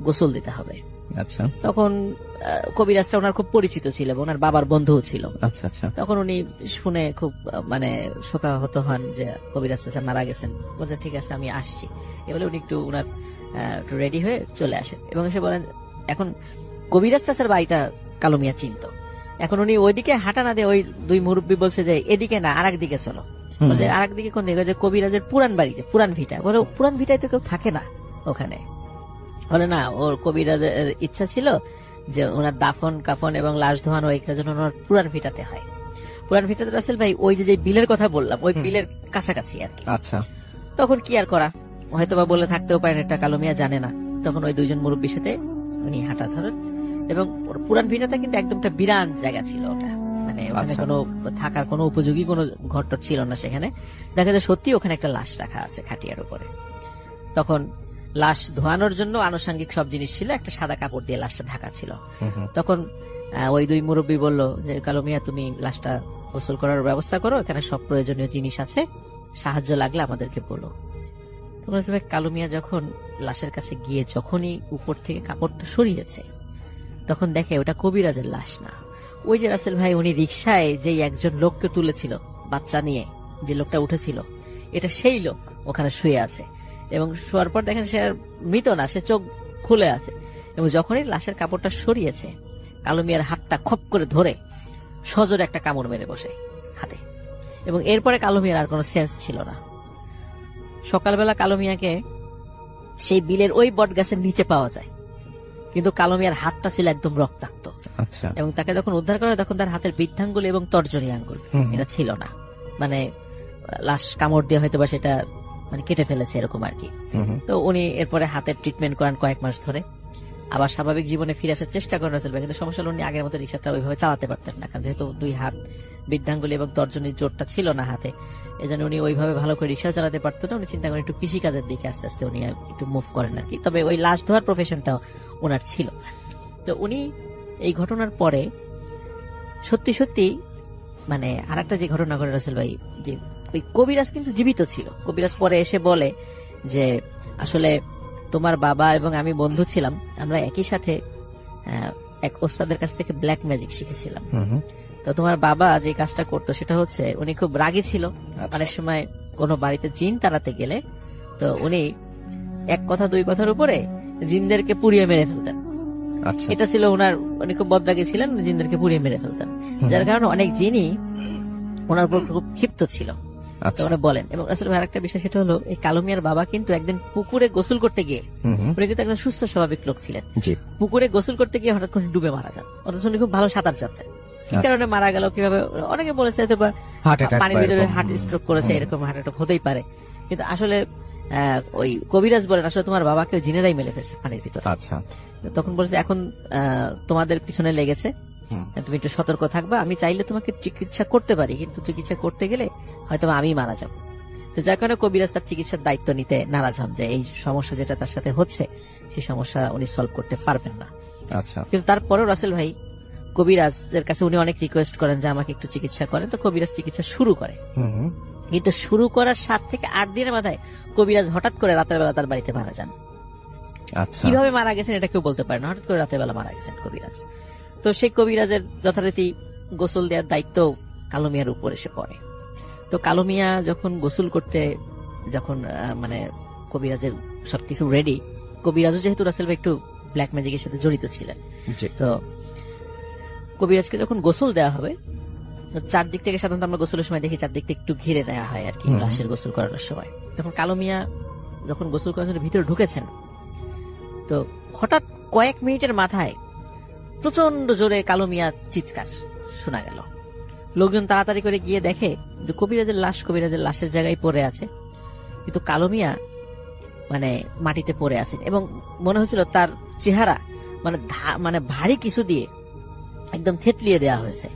গোসল দিতে হবে। আচ্ছা, তখন কবিরাজটা ওনার খুব পরিচিত ছিল, ওনার বাবার বন্ধুও ছিল। আচ্ছা আচ্ছা, তখন উনি শুনে খুব মানে শোকাহত হন যে কবিরাজ চাচা মারা গেছেন। বলছে ঠিক আছে আমি আসছি, এগুলো উনি একটু ওনার রেডি হয়ে চলে আসেন এবং এসে বলেন এখন কবিরাজ চাচার বাড়িটা কালো মিয়া চিনত। এখন উনি ওইদিকে হাঁটা না দিয়ে ওই দুই মুরব্বী বলছে যে এদিকে না আর একদিকে চলো। বলছে আর একদিকে কোন দিকে? কবিরাজের পুরান বাড়িতে, পুরান ভিটা। বলে পুরান ভিটায় তো কেউ থাকে না ওখানে। বলে না, ওর কবিরাজের ইচ্ছা ছিল যে ওনার দাফন কাফন এবং লাশ ধোয়ানো এইটার জন্য ওনার পুরান ভিটাতে হয়। পুরান ভিটাতে রাসেল ভাই ওই যে বিলের কথা বললাম, ওই বিলের কাছাকাছি আর কি। আচ্ছা, তখন কি আর করা, হয়তোবা বলে থাকতেও পারেন, এটা কালো মিয়া জানে না। তখন ওই দুইজন মুরব্বীর সাথে উনি হাঁটা ধরেন এবং পুরান ভিটাতে কিন্তু একদম একটা বিরান জায়গা ছিল ওটা, মানে ওখানে কোনো থাকার কোনো উপযোগী কোনো ঘর ছিল না সেখানে। দেখা যায় সত্যি ওখানে একটা লাশ রাখা আছে খাটিয়ার উপরে। তখন লাশ ধোয়ানোর জন্য আনুষঙ্গিক সব জিনিস ছিল, একটা সাদা কাপড় দিয়ে লাশটা ঢাকা ছিল। তখন ওই দুই মুরব্বী বলল যে কালো মিয়া তুমি লাশটা গোসল করার ব্যবস্থা করো, এখানে সব প্রয়োজনীয় জিনিস আছে, সাহায্য লাগলে আমাদেরকে বলো। তখন কালো মিয়া যখন লাশের কাছে গিয়ে যখনই উপর থেকে কাপড়টা সরিয়েছে তখন দেখে ওটা কবিরাজের লাশ না। ওই যে রাসেল ভাই উনি রিকশায় যে একজন লোককে তুলেছিল বাচ্চা নিয়ে, যে লোকটা উঠেছিল, এটা সেই লোক ওখানে শুয়ে আছে। এবং শোয়ার পর দেখেন সে আর মৃত না, সে চোখ খুলে আছে। এবং যখনই লাশের কাপড়টা সরিয়েছে কালো মিয়ার হাতটা খপ করে ধরে সজোরে একটা কামড় মেরে বসে হাতে। এবং এরপরে কালো মিয়ার আর কোনো সেন্স ছিল না। সকালবেলা কালো মিয়াকে সেই বিলের ওই বট গাছের নিচে পাওয়া যায়, কিন্তু কালো মিয়ার হাতটা ছিল একদম রক্তাক্ত। এবং তাকে যখন উদ্ধার করা হয় তখন তার হাতের বৃদ্ধাঙ্গুল এবং তর্জনী আঙ্গুল এটা ছিল না, মানে লাশ কামড় দিয়ে হয়তো বা সেটা মানে কেটে ফেলেছে এরকম আর কি। তো উনি এরপরে হাতের ট্রিটমেন্ট করান কয়েক মাস ধরে, আবার স্বাভাবিক জীবনে ফিরে আসার চেষ্টা করেন রাসেল ভাই। কিন্তু সমস্যা হলো উনি আগের মতো রিক্সাটা ওইভাবে চালাতে পারতেন না, কারণ যেহেতু দুই হাত বৃদ্ধাঙ্গুলি এবং তর্জনীর জোরটা ছিল না হাতে, এজন্য উনি ওইভাবে ভালো করে রিক্সা চালাতে পারতেন না। উনি চিন্তা করেন একটু কৃষি কাজের দিকে আস্তে আস্তে উনি একটু মুভ করেন আর কি। তবে ওই লাশ ধোয়ার প্রফেশনটাও ওনার ছিল। তো উনি এই ঘটনার পরে সত্যি সত্যি মানে আরেকটা যে ঘটনা ঘটে রাসেল ভাই, যে ওই কবিরাজ কিন্তু জীবিত ছিল। কবিরাজ পরে এসে বলে যে আসলে তোমার বাবা এবং আমি বন্ধু ছিলাম, আমরা একই সাথে এক ওস্তাদের কাছ থেকে ব্ল্যাক ম্যাজিক শিখেছিলাম। তো তোমার বাবা যে কাজটা করতো সেটা হচ্ছে উনি খুব রাগী ছিল। অনেক সময় কোনো বাড়িতে জিন তাড়াতে গেলে তো উনি এক কথা দুই কথার উপরে জিনদেরকে পুড়িয়ে মেরে ফেলতেন। এটা ছিল ওনার, উনি খুব বদরাগী ছিলেন, জিনদেরকে পুড়িয়ে মেরে ফেলতেন, যার কারণে অনেক জিনই ওনার উপর খুব ক্ষিপ্ত ছিল বলেন। এবং আসলে আরেকটা বিষয় সেটা হলো এই কালো মিয়ার বাবা কিন্তু একদিন পুকুরে গোসল করতে গিয়ে, উনি কিন্তু একজন সুস্থ স্বাভাবিক লোক ছিলেন, পুকুরে গোসল করতে গিয়ে হঠাৎ করে ডুবে মারা যান। অথচ উনি খুব ভালো সাঁতার জানতেন, কি কারণে মারা গেল কিভাবে অনেকে বলেছে হয়তো বা পানির ভিতরে হার্ট স্ট্রোক করেছে, এরকম হার্ট অ্যাটাক হতেই পারে। কিন্তু আসলে ওই কবিরাজ বলেন আসলে তোমার বাবাকে জিনেরাই মেলে ফেলছে পানির ভিতরে। তখন বলেছে এখন তোমাদের পিছনে লেগেছে, তুমি একটু সতর্ক থাকবা, আমি চাইলে তোমাকে চিকিৎসা করতে পারি, কিন্তু চিকিৎসা করতে গেলে হয়তো আমি মারা যাব। তো যার কারণে কবিরাজ তার চিকিৎসার দায়িত্ব নিতে নারাজ হন, যে এই সমস্যা যেটা তার সাথে হচ্ছে সেই সমস্যা উনি সলভ করতে পারবেন না। কিন্তু তারপরেও রাসেল ভাই কবিরাজের কাছে উনি অনেক রিকোয়েস্ট করেন যে আমাকে একটু চিকিৎসা করেন। তো কবিরাজ চিকিৎসা শুরু করে, কিন্তু শুরু করার 7 থেকে 8 দিনের মাথায় কবিরাজ হঠাৎ করে রাতের বেলা তার বাড়িতে মারা যান। কিভাবে মারা গেছেন এটা কেউ বলতে পারে না, হঠাৎ করে রাতের বেলা মারা গেছেন কবিরাজ। তো সেই কবিরাজের যথারীতি গোসল দেওয়ার দায়িত্ব কালো মিয়ার উপর এসে পড়ে। তো কালো মিয়া যখন গোসল করতে, যখন মানে কবিরাজের সবকিছু রেডি, কবিরাজও যেহেতু রাসেল ভাই একটু ব্ল্যাক ম্যাজিকের সাথে জড়িত ছিলেন, তো কবিরাজকে যখন গোসল দেওয়া হবে চারদিক থেকে, সাধারণত আমরা গোসলের সময় দেখি চারদিক থেকে একটু ঘিরে নেওয়া হয় আর কি লাশের গোসল করানোর সময়। তখন কালো মিয়া যখন গোসল করার জন্য ভিতরে ঢুকেছেন, তো হঠাৎ কয়েক মিনিটের মাথায় প্রচন্ড জোরে কালো মিয়া চিৎকার শোনা গেল। লোকজন তাড়াতাড়ি করে গিয়ে দেখে যে কবিরাজের লাশের জায়গায় পড়ে আছে, কিন্তু কালো মিয়া মানে মাটিতে পড়ে আছেন এবং মনে হচ্ছিল তার চেহারা মানে ভারী কিছু দিয়ে একদম থেতলিয়ে দেওয়া হয়েছে,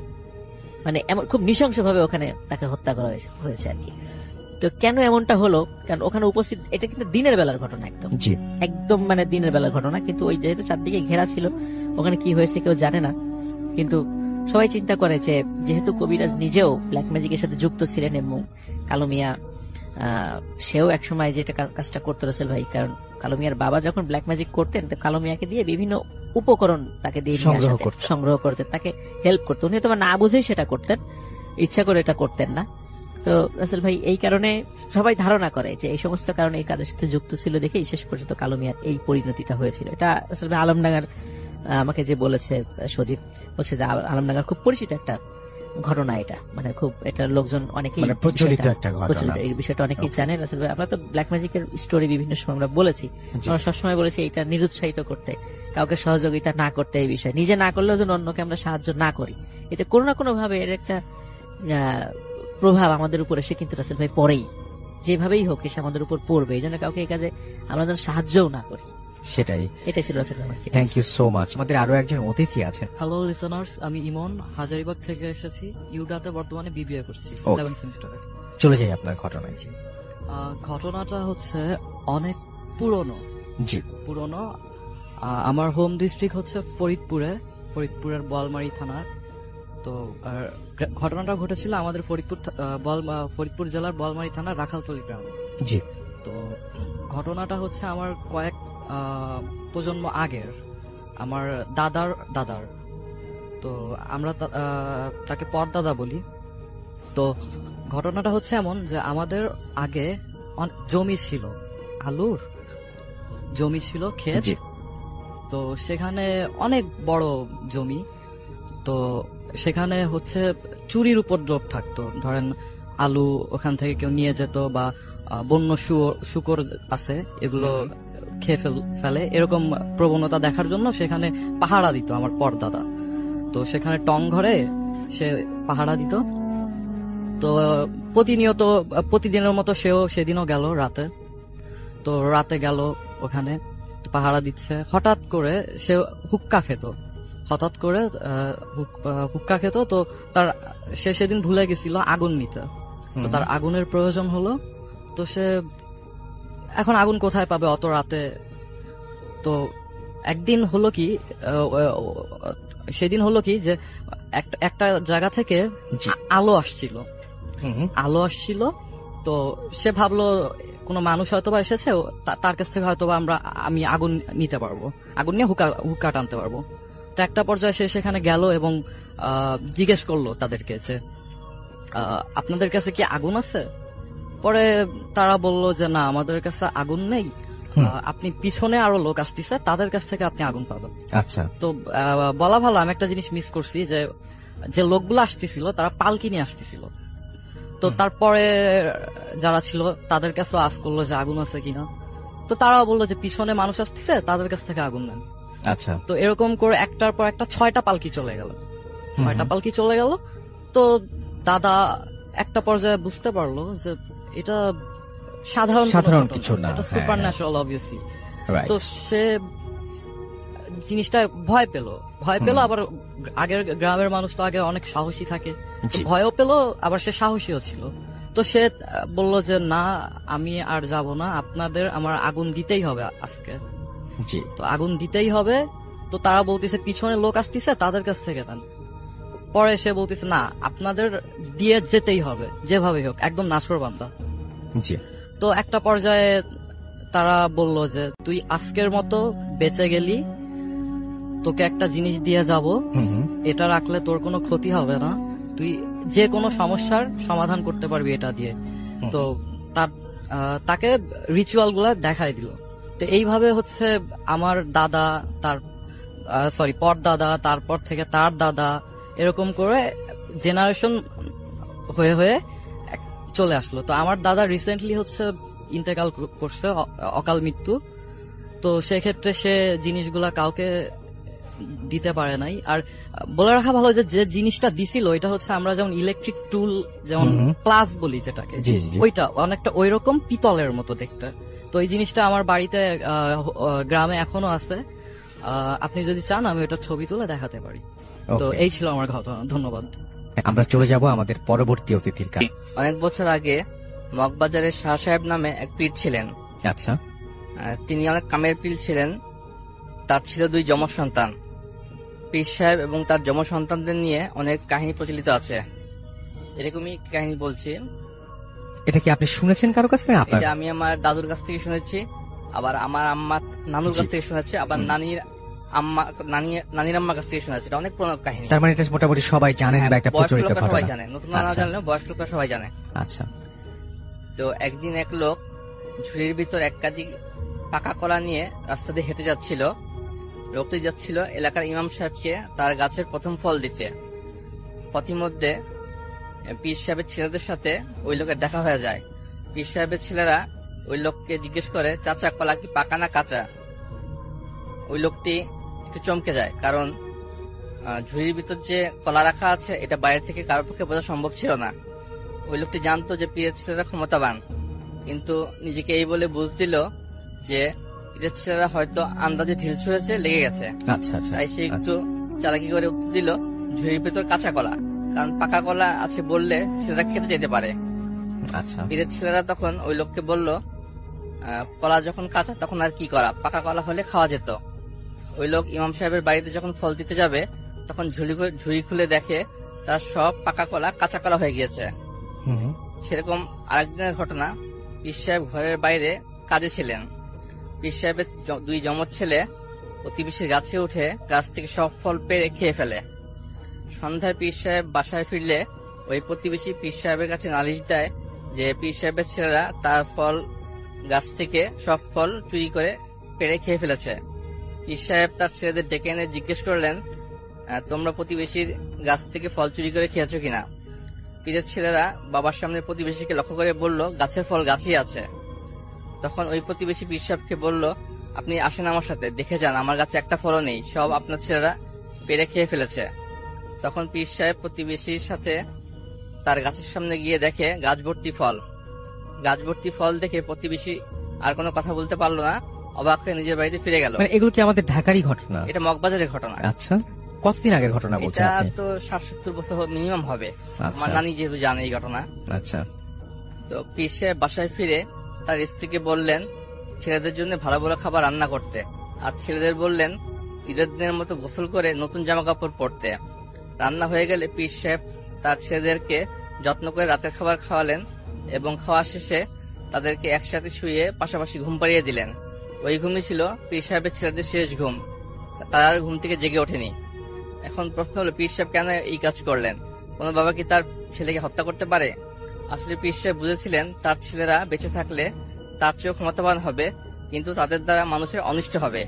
মানে এমন খুব নৃশংস ভাবে ওখানে তাকে হত্যা করা হয়েছে আর কি। তো কেন এমনটা হলো, কারণ ওখানে উপস্থিত, এটা কিন্তু দিনের বেলার ঘটনা, একদম মানে দিনের বেলার ঘটনা, কিন্তু ওই যেহেতু চারদিকে ঘেরা ছিল ওখানে কি হয়েছে কেউ জানে না। কিন্তু সবাই চিন্তা করে যে যেহেতু কবিরাজ নিজেও ব্ল্যাক ম্যাজিকের সাথে যুক্ত ছিলেন এবং কালো মিয়া সেও একসময় যেটা কাজটা করতো রাসেল ভাই, কারণ কালো মিয়ার বাবা যখন ব্ল্যাক ম্যাজিক করতেন তো কালো মিয়াকে দিয়ে বিভিন্ন উপকরণ তাকে দিয়ে সংগ্রহ করতেন, তাকে হেল্প করতেন। উনি তোমার না বুঝেই সেটা করতেন, ইচ্ছা করে এটা করতেন না। তো রাসেল ভাই এই কারণে সবাই ধারণা করে যে এই সমস্ত কারণে এই কাজের সাথে যুক্ত ছিল দেখেই শেষ পর্যন্ত কালো মিয়ার এই পরিণতিটা হয়েছিল। এটা রাসেল ভাই আলমডাঙ্গার আমাকে যে বলেছে সজীব, বলছে যে আলমডাঙ্গার খুব পরিচিত একটা ঘটনা এটা, মানে খুব এটা লোকজন অনেকেই প্রচলিত একটা ঘটনা, এই বিষয়টা অনেকেই জানেন। রাসেল ভাই আমরা তো ব্ল্যাক ম্যাজিকের স্টোরি বিভিন্ন সময় আমরা বলেছি, আমরা সবসময় বলেছি এটা নিরুৎসাহিত করতে, কাউকে সহযোগিতা না করতে, এই বিষয় নিজে না করলেও যেন অন্যকে আমরা সাহায্য না করি, এটা কোনো না কোনো ভাবে এর একটা প্রভাব আমাদের উপর এসে কিন্তু রাসেল ভাই পড়েই, যেভাবেই হোক এসে আমাদের উপর পড়বে, এই জন্য কাউকে এই কাজে আমরা যেন সাহায্যও না করি। সেটাই। এটাই ছিল আসলে আমার থ্যাংক ইউ সো মাচ। আমাদের আরো একজন অতিথি আছেন। হ্যালো লিসনার্স, আমি ইমন হাজারিবাগ থেকে এসেছি। ইউডাতে বর্তমানে বিবিএ করছি, Okay. 11th সেমিস্টারে। চলে যাই আপনার ঘটনায়। জি ঘটনাটা হচ্ছে অনেক পুরনো। জি পুরনো। আমার হোম ডিস্ট্রিক্ট হচ্ছে ফরিদপুরের বোয়ালমারী থানার। তো ঘটনাটা ঘটেছিল আমাদের ফরিদপুর জেলার বোয়ালমারী থানার রাখালতলী গ্রামে। জি। তো ঘটনাটা হচ্ছে আমার কয়েক প্রজন্ম আগের, আমার দাদার। তো আমরা তাকে পরদাদা বলি। তো ঘটনাটা হচ্ছে এমন যে আমাদের আগে জমি ছিল, আলুর জমি ছিল, ক্ষেত। তো সেখানে অনেক বড় জমি। তো সেখানে হচ্ছে চুরির উপদ্রব থাকতো। ধরেন আলু ওখান থেকে কেউ নিয়ে যেত, বা বন্য শুকর আছে, এগুলো খেয়ে ফেলে, এরকম প্রবণতা দেখার জন্য সেখানে পাহারা দিত আমার পরদাদা। তো সেখানে টং ঘরে সে পাহারা দিত। তো প্রতিদিনের মতো সেদিনও গেল রাতে। তো রাতে গেল ওখানে পাহারা দিচ্ছে, হঠাৎ করে সে হুক্কা খেত। তো সে সেদিন ভুলে গেছিল আগুন নিতে। তো তার আগুনের প্রয়োজন হলো। তো সে এখন আগুন কোথায় পাবে অত রাতে? তো একদিন হলো কি, সেদিন হলো কি যে একটা জায়গা থেকে আলো আসছিল। তো সে ভাবলো কোনো মানুষ হয়তোবা এসেছে, তার কাছ থেকে হয়তোবা আমি আগুন নিতে পারবো, আগুন নিয়ে হুক্কা টানতে পারবো। তো একটা পর্যায়ে সে সেখানে গেল এবং জিজ্ঞেস করলো তাদেরকে যে আপনাদের কাছে কি আগুন আছে? পরে তারা বলল যে না, আমাদের কাছে আগুন নেই, আপনি পিছনে আরো লোক আসতেছে, তাদের কাছ থেকে আপনি আগুন পাবেন। আচ্ছা। তো বলা ভালো, আমি একটা জিনিস মিস করছি, যে লোকগুলো আসতেছিল তারা পালকি নিয়ে আসতেছিল। তো তারপরে যারা ছিল তাদের কাছেও আস করলো যে আগুন আছে কিনা। তো তারাও বললো যে পিছনে মানুষ আসতেছে, তাদের কাছ থেকে আগুন নেন। আচ্ছা। তো এরকম করে একটার পর একটা 6টা পালকি চলে গেল। তো দাদা একটা পর্যায়ে বুঝতে পারলো যে এটা সাধারণ কিছু না, এটা সুপার ন্যাচারাল অবভিয়াসলি। তো সে জিনিসটা ভয় পেল। আবার আগের গ্রামের মানুষ তো আগে অনেক সাহসী থাকে, ভয়ও পেল, আবার সে সাহসীও ছিল। তো সে বলল যে না, আমি আর যাব না, আমার আগুন দিতেই হবে আজকে। তো আগুন দিতেই হবে। তো তারা বলতেছে পিছনে লোক আসতেছে, তাদের কাছ থেকে দেন। পরে সে বলতেছে না, আপনাদের দিয়ে যেতেই হবে যেভাবে হোক, একদম নাছোড়বান্দা। তো একটা পর্যায়ে তারা বলল যে তুই আজকের মতো বেঁচে গেলি, তোকে একটা জিনিস দিয়ে যাব, এটা রাখলে তোর কোনো ক্ষতি হবে না, তুই যে কোনো সমস্যার সমাধান করতে পারবি এটা দিয়ে। তো তাকে রিচুয়াল গুলা দেখাই দিল। তো এইভাবে হচ্ছে আমার দাদা, পরদাদা, তারপর থেকে তার দাদা, এরকম করে জেনারেশন হয়ে হয়ে চলে আসলো। তো আমার দাদা রিসেন্টলি হচ্ছে ইন্তেকাল করছে, অকাল মৃত্যু। তো সেক্ষেত্রে সে জিনিসগুলা কাউকে দিতে পারে নাই। আর বলে রাখা ভালো যে জিনিসটা দিছিল এটা হচ্ছে আমরা যেমন ইলেকট্রিক টুল, যেমন প্লাস বলি যেটাকে, ওইটা অনেকটা ওই রকম পিতলের মতো দেখতে। তো এই জিনিসটা আমার বাড়িতে গ্রামে এখনো আছে। আপনি যদি চান আমি ওটা ছবি তুলে দেখাতে পারি। তো এই ছিল আমার ঘটনা। ধন্যবাদ। আমরা চলে যাব আমাদের পরবর্তী অতিথির কাছে। অনেক বছর আগে মগবাজারের শাহ সাহেব নামে এক পীর ছিলেন। আচ্ছা। তিনি অনেক কামের পীর ছিলেন। তার ছিল 2 যমজ সন্তান। পীর সাহেব এবং তার যমজ সন্তানদের নিয়ে অনেক কাহিনী প্রচলিত আছে। এরকমই কাহিনী বলছি। এটা কি আপনি শুনেছেন কারো কাছ থেকে? এটা আমি আমার দাদুর কাছ থেকে শুনেছি, আবার আমার আম্মা নানুর কাছ থেকে শুনেছি, আবার নানির আম্মার কাছ থেকে শুনেছি। এটা অনেক পুরনো কাহিনী। তার মানে এটা মোটামুটি সবাই জানেন বা একটা প্রচলিত ঘটনা। সবাই জানে, নতুন না জানলেও বয়স্ক লোকরা সবাই জানে। আচ্ছা। তো একদিন এক লোক ঝুড়ির ভিতর এক কাঁদি পাকা কলা নিয়ে রাস্তা দিয়ে হেঁটে যাচ্ছিল। লোকটি যাচ্ছিল এলাকার ইমাম সাহেবকে তার গাছের প্রথম ফল দিতে। পথিমধ্যে পীর সাহেবের ছেলেদের সাথে ওই লোকের দেখা হয়ে যায়। পীর সাহেবের ছেলেরা ওই লোককে জিজ্ঞেস করে, চাচা কলা কি পাকা না কাঁচা? ওই লোকটি একটু চমকে যায়, কারণ ঝুড়ির ভিতর যে কলা রাখা আছে এটা বাইরে থেকে কারোর পক্ষে বোঝা সম্ভব ছিল না। ওই লোকটি জানতো যে পীরের ছেলেরা ক্ষমতাবান, কিন্তু নিজেকে এই বলে বুঝ দিল যে পীরের ছেলেরা হয়তো আন্দাজে ঢিল ছুঁড়েছে, লেগে গেছে। আচ্ছা আচ্ছা তাই সে একটু চালাকি করে উত্তর দিল, ঝুড়ির ভেতর কাঁচা কলা, কারণ পাকা কলা আছে বললে ছেলেরা খেতে যেতে পারে। আচ্ছা পীরের ছেলেরা তখন ওই লোককে বলল, কলা যখন কাঁচা তখন আর কি করা, পাকা কলা হলে খাওয়া যেত। ওই লোক ইমাম সাহেবের বাড়িতে যখন ফল দিতে যাবে তখন ঝুড়ি খুলে দেখে তার সব পাকা কলা কাঁচা কলা হয়ে গিয়েছে। সেরকম আরেকদিনের ঘটনা, পীর সাহেব ঘরের বাইরে কাজে ছিলেন। পীর সাহেবের দুই যমজ ছেলে প্রতিবেশীর গাছে উঠে গাছ থেকে সব ফল পেড়ে খেয়ে ফেলে। সন্ধ্যায় পীর সাহেব বাসায় ফিরলে ওই প্রতিবেশী পীর সাহেবের কাছে নালিশ দেয় যে পীর সাহেবের ছেলেরা তার ফল গাছ থেকে সব ফল চুরি করে পেড়ে খেয়ে ফেলেছে। পীর সাহেব তার ছেলেদের ডেকে এনে জিজ্ঞেস করলেন, তোমরা প্রতিবেশীর গাছ থেকে ফল চুরি করে খেয়েছো কিনা? পীরের ছেলেরা বাবার সামনে প্রতিবেশীকে লক্ষ্য করে বলল, গাছের ফল গাছেই আছে। তখন ওই প্রতিবেশী পীর সাহেবকে বলল, আপনি আসেন আমার সাথে, দেখে যান আমার গাছে একটা ফলও নেই, সব আপনার ছেলেরা পেড়ে খেয়ে ফেলেছে। তখন পীর সাহেব প্রতিবেশীর সাথে তার গাছের সামনে গিয়ে দেখে গাছ ভর্তি ফল। গাছ ভর্তি ফল দেখে প্রতিবেশী আর কোনো কথা বলতে পারলো না, অবাক হয়ে নিজের বাড়িতে ফিরে গেল। মানে এগুলো কি আমাদের ঢাকারই ঘটনা? এটা মগবাজারের ঘটনা। আচ্ছা, কতদিন আগের ঘটনা বলছেন এটা আপনি? তো 60-70 বছর মিনিমাম হবে। আচ্ছা। আমার নানি যেহেতু জানে এই ঘটনা। আচ্ছা। তো পীর সাহেব বাসায় ফিরে তার স্ত্রীকে বললেন ছেলেদের জন্য ভালো ভালো খাবার রান্না করতে, আর ছেলেদের বললেন ঈদের দিনের মতো গোসল করে নতুন জামা কাপড় পরতে। রান্না হয়ে গেলে পীর সাহেব তার ছেলেদেরকে যত্ন করে রাতের খাবার খাওয়ালেন এবং খাওয়া শেষে তাদেরকে একসাথে শুয়ে পাশাপাশি ঘুম পাড়িয়ে দিলেন। ওই ঘুমই ছিল পীর সাহেবের ছেলেদের শেষ ঘুম, তারা আর ঘুম থেকে জেগে ওঠেনি। এখন প্রশ্ন হলো, পীর সাহেব কেন এই কাজ করলেন? কোন বাবা কি তার ছেলেকে হত্যা করতে পারে? আসলে পীর সাহেব বুঝেছিলেন তার ছেলেরা বেঁচে থাকলে তার চেয়েও ক্ষমতাবান হবে, কিন্তু তাদের দ্বারা মানুষের অনিষ্ট হবে।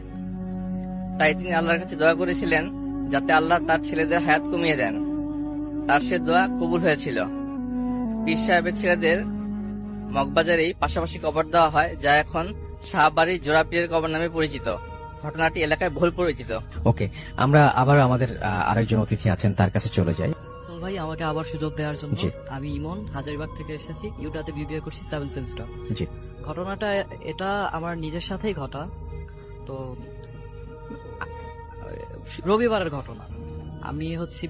তাই তিনি আল্লাহর কাছে দোয়া করেছিলেন যাতে আল্লাহ তার ছেলেদের হায়াত কমিয়ে দেন। তার সে দোয়া কবুল হয়েছিল। পীর সাহেবের ছেলেদের মগবাজারেই পাশাপাশি কবর দেওয়া হয়, যা এখন শাহবাড়ির জোড়াপীরের কবর নামে পরিচিত। ঘটনাটি এলাকায় বহুল পরিচিত। ওকে, আমরা আবার আমাদের আরেকজন অতিথি আছেন, তার কাছে চলে যাই। ভাই, আমাকে আবার সুযোগ দেওয়ার জন্য। জি। আমি ইমন, হাজারীবাগ থেকে এসেছি, ইউটাতে বিবিএ করছি 7 সেমিস্টার। জি। ঘটনাটা এটা আমার নিজের সাথেই ঘটা। তো রবিবারের ঘটনা, আমি হচ্ছে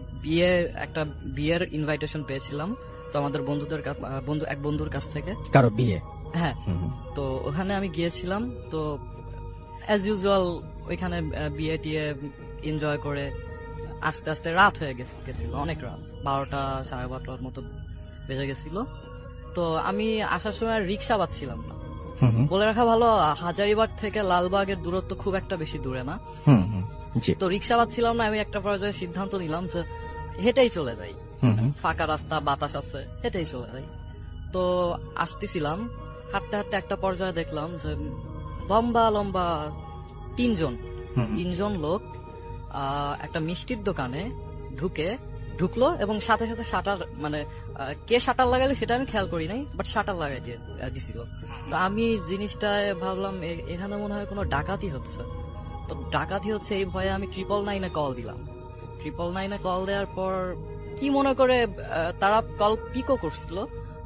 একটা বিয়ের ইনভাইটেশন পেয়েছিলাম, তো আমাদের এক বন্ধুর কাছ থেকে। কারো বিয়ে? হ্যাঁ। তো ওখানে আমি গিয়েছিলাম, তো অ্যাজ ইউজুয়াল ওইখানে বিয়ে টিয়ে এনজয় করে আস্তে আস্তে রাত হয়ে গেছিল, অনেক রাত, 12টা 12:30 মতো বেজে গেছিল। তো আমি আসার সময় রিক্সা পাচ্ছিলাম না। বলে রাখা ভালো, হাজারীবাগ থেকে লালবাগের দূরত্ব খুব একটা বেশি দূরে না। তো রিক্সা পাচ্ছিলাম না, আমি একটা পর্যায়ে সিদ্ধান্ত নিলাম যে হেঁটেই চলে যাই, ফাঁকা রাস্তা, বাতাস আছে, হেঁটেই চলে যাই। তো আসতেছিলাম, হাঁটতে হাঁটতে একটা পর্যায়ে দেখলাম যে লম্বা লম্বা তিনজন লোক একটা মিষ্টির দোকানে ঢুকলো এবং সাথে সাথে শাটার, মানে কে শাটার লাগালো সেটা আমি খেয়াল করি নাই, বাট শাটার লাগাই দিছিল। তো আমি জিনিসটা ভাবলাম এখানে মনে হয় কোনো ডাকাতি হচ্ছে। তো ডাকাতি হচ্ছে এই ভয়ে আমি 999-এ কল দিলাম। 999-এ কল দেওয়ার পর কি মনে করে তারা কল পিকও করছিল,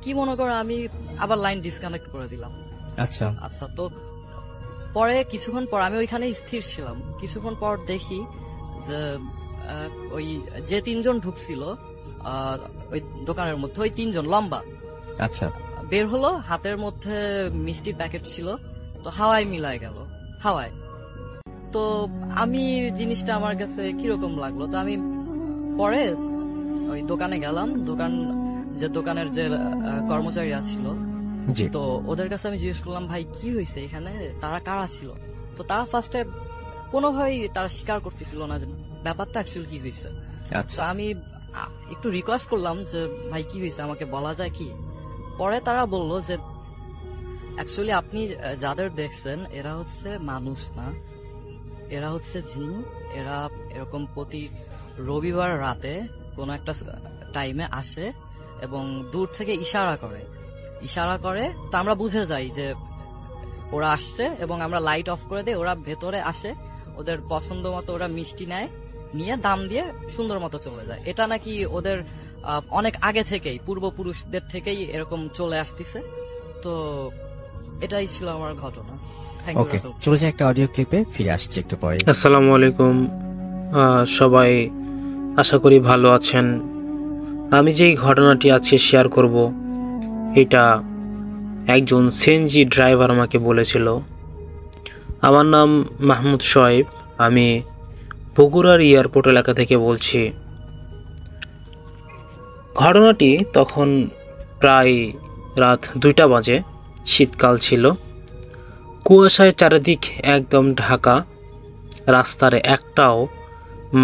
কি মনে করে আমি আবার লাইন ডিসকানেক্ট করে দিলাম। আচ্ছা আচ্ছা। তো পরে কিছুক্ষণ পর আমি ওইখানে স্থির ছিলাম, কিছুক্ষণ পর দেখি যে ওই যে 3 জন ঢুকছিল ওই দোকানের মধ্যে, ওই 3 জন লম্বা, আচ্ছা, বের হলো, হাতের মধ্যে মিষ্টির প্যাকেট ছিল, তো হাওয়ায় মিলায় গেল, হাওয়ায়। তো আমি জিনিসটা আমার কাছে কিরকম লাগলো, তো আমি পরে ওই দোকানে গেলাম, দোকানের যে কর্মচারীরা ছিল, তো ওদের কাছে আমি জিজ্ঞেস করলাম, ভাই কি হয়েছে এখানে, তারা কারা ছিল? তো তারা ফার্স্টে কোনোভাবেই তারা স্বীকার করতেছিল না যে ব্যাপারটা অ্যাকচুয়ালি কি হয়েছে। তো আমি একটু রিকোয়েস্ট করলাম যে ভাই কি হয়েছে, আমাকে বলা যায় কি? পরে তারা বলল যে অ্যাকচুয়ালি আপনি যাদের দেখছেন এরা হচ্ছে মানুষ না, এরা হচ্ছে জিন। এরা এরকম প্রতি রবিবার রাতে কোনো একটা টাইমে আসে এবং দূর থেকে ইশারা করে, তো আমরা বুঝে যাই যে ওরা আসছে এবং আমরা লাইট অফ করে দিই, ওরা ভেতরে আসে, ওদের পছন্দ মতো ওরা মিষ্টি নিয়ে দাম দিয়ে সুন্দর মতো চলে যায়। এটা নাকি ওদের অনেক আগে থেকেই, পূর্বপুরুষদের থেকেই এরকম চলে আসতেছে। তো এটাই ছিল আমার ঘটনা। Thank you, ওকে, রাসেল। চলে যাই একটা অডিও ক্লিপে, ফিরে আসছি একটু পরে। আসসালামু আলাইকুম, সবাই আশা করি ভালো আছেন। আমি যেই ঘটনাটি আজকে শেয়ার করব, এটা একজন সিএনজি ড্রাইভার আমাকে বলেছিল। আমার নাম মাহমুদ শোয়েব, আমি বগুড়ার এয়ারপোর্ট এলাকা থেকে বলছি। ঘটনাটি তখন প্রায় রাত 2টা বাজে, শীতকাল ছিল, কুয়াশায় চারিদিক একদম ঢাকা, রাস্তার একটাও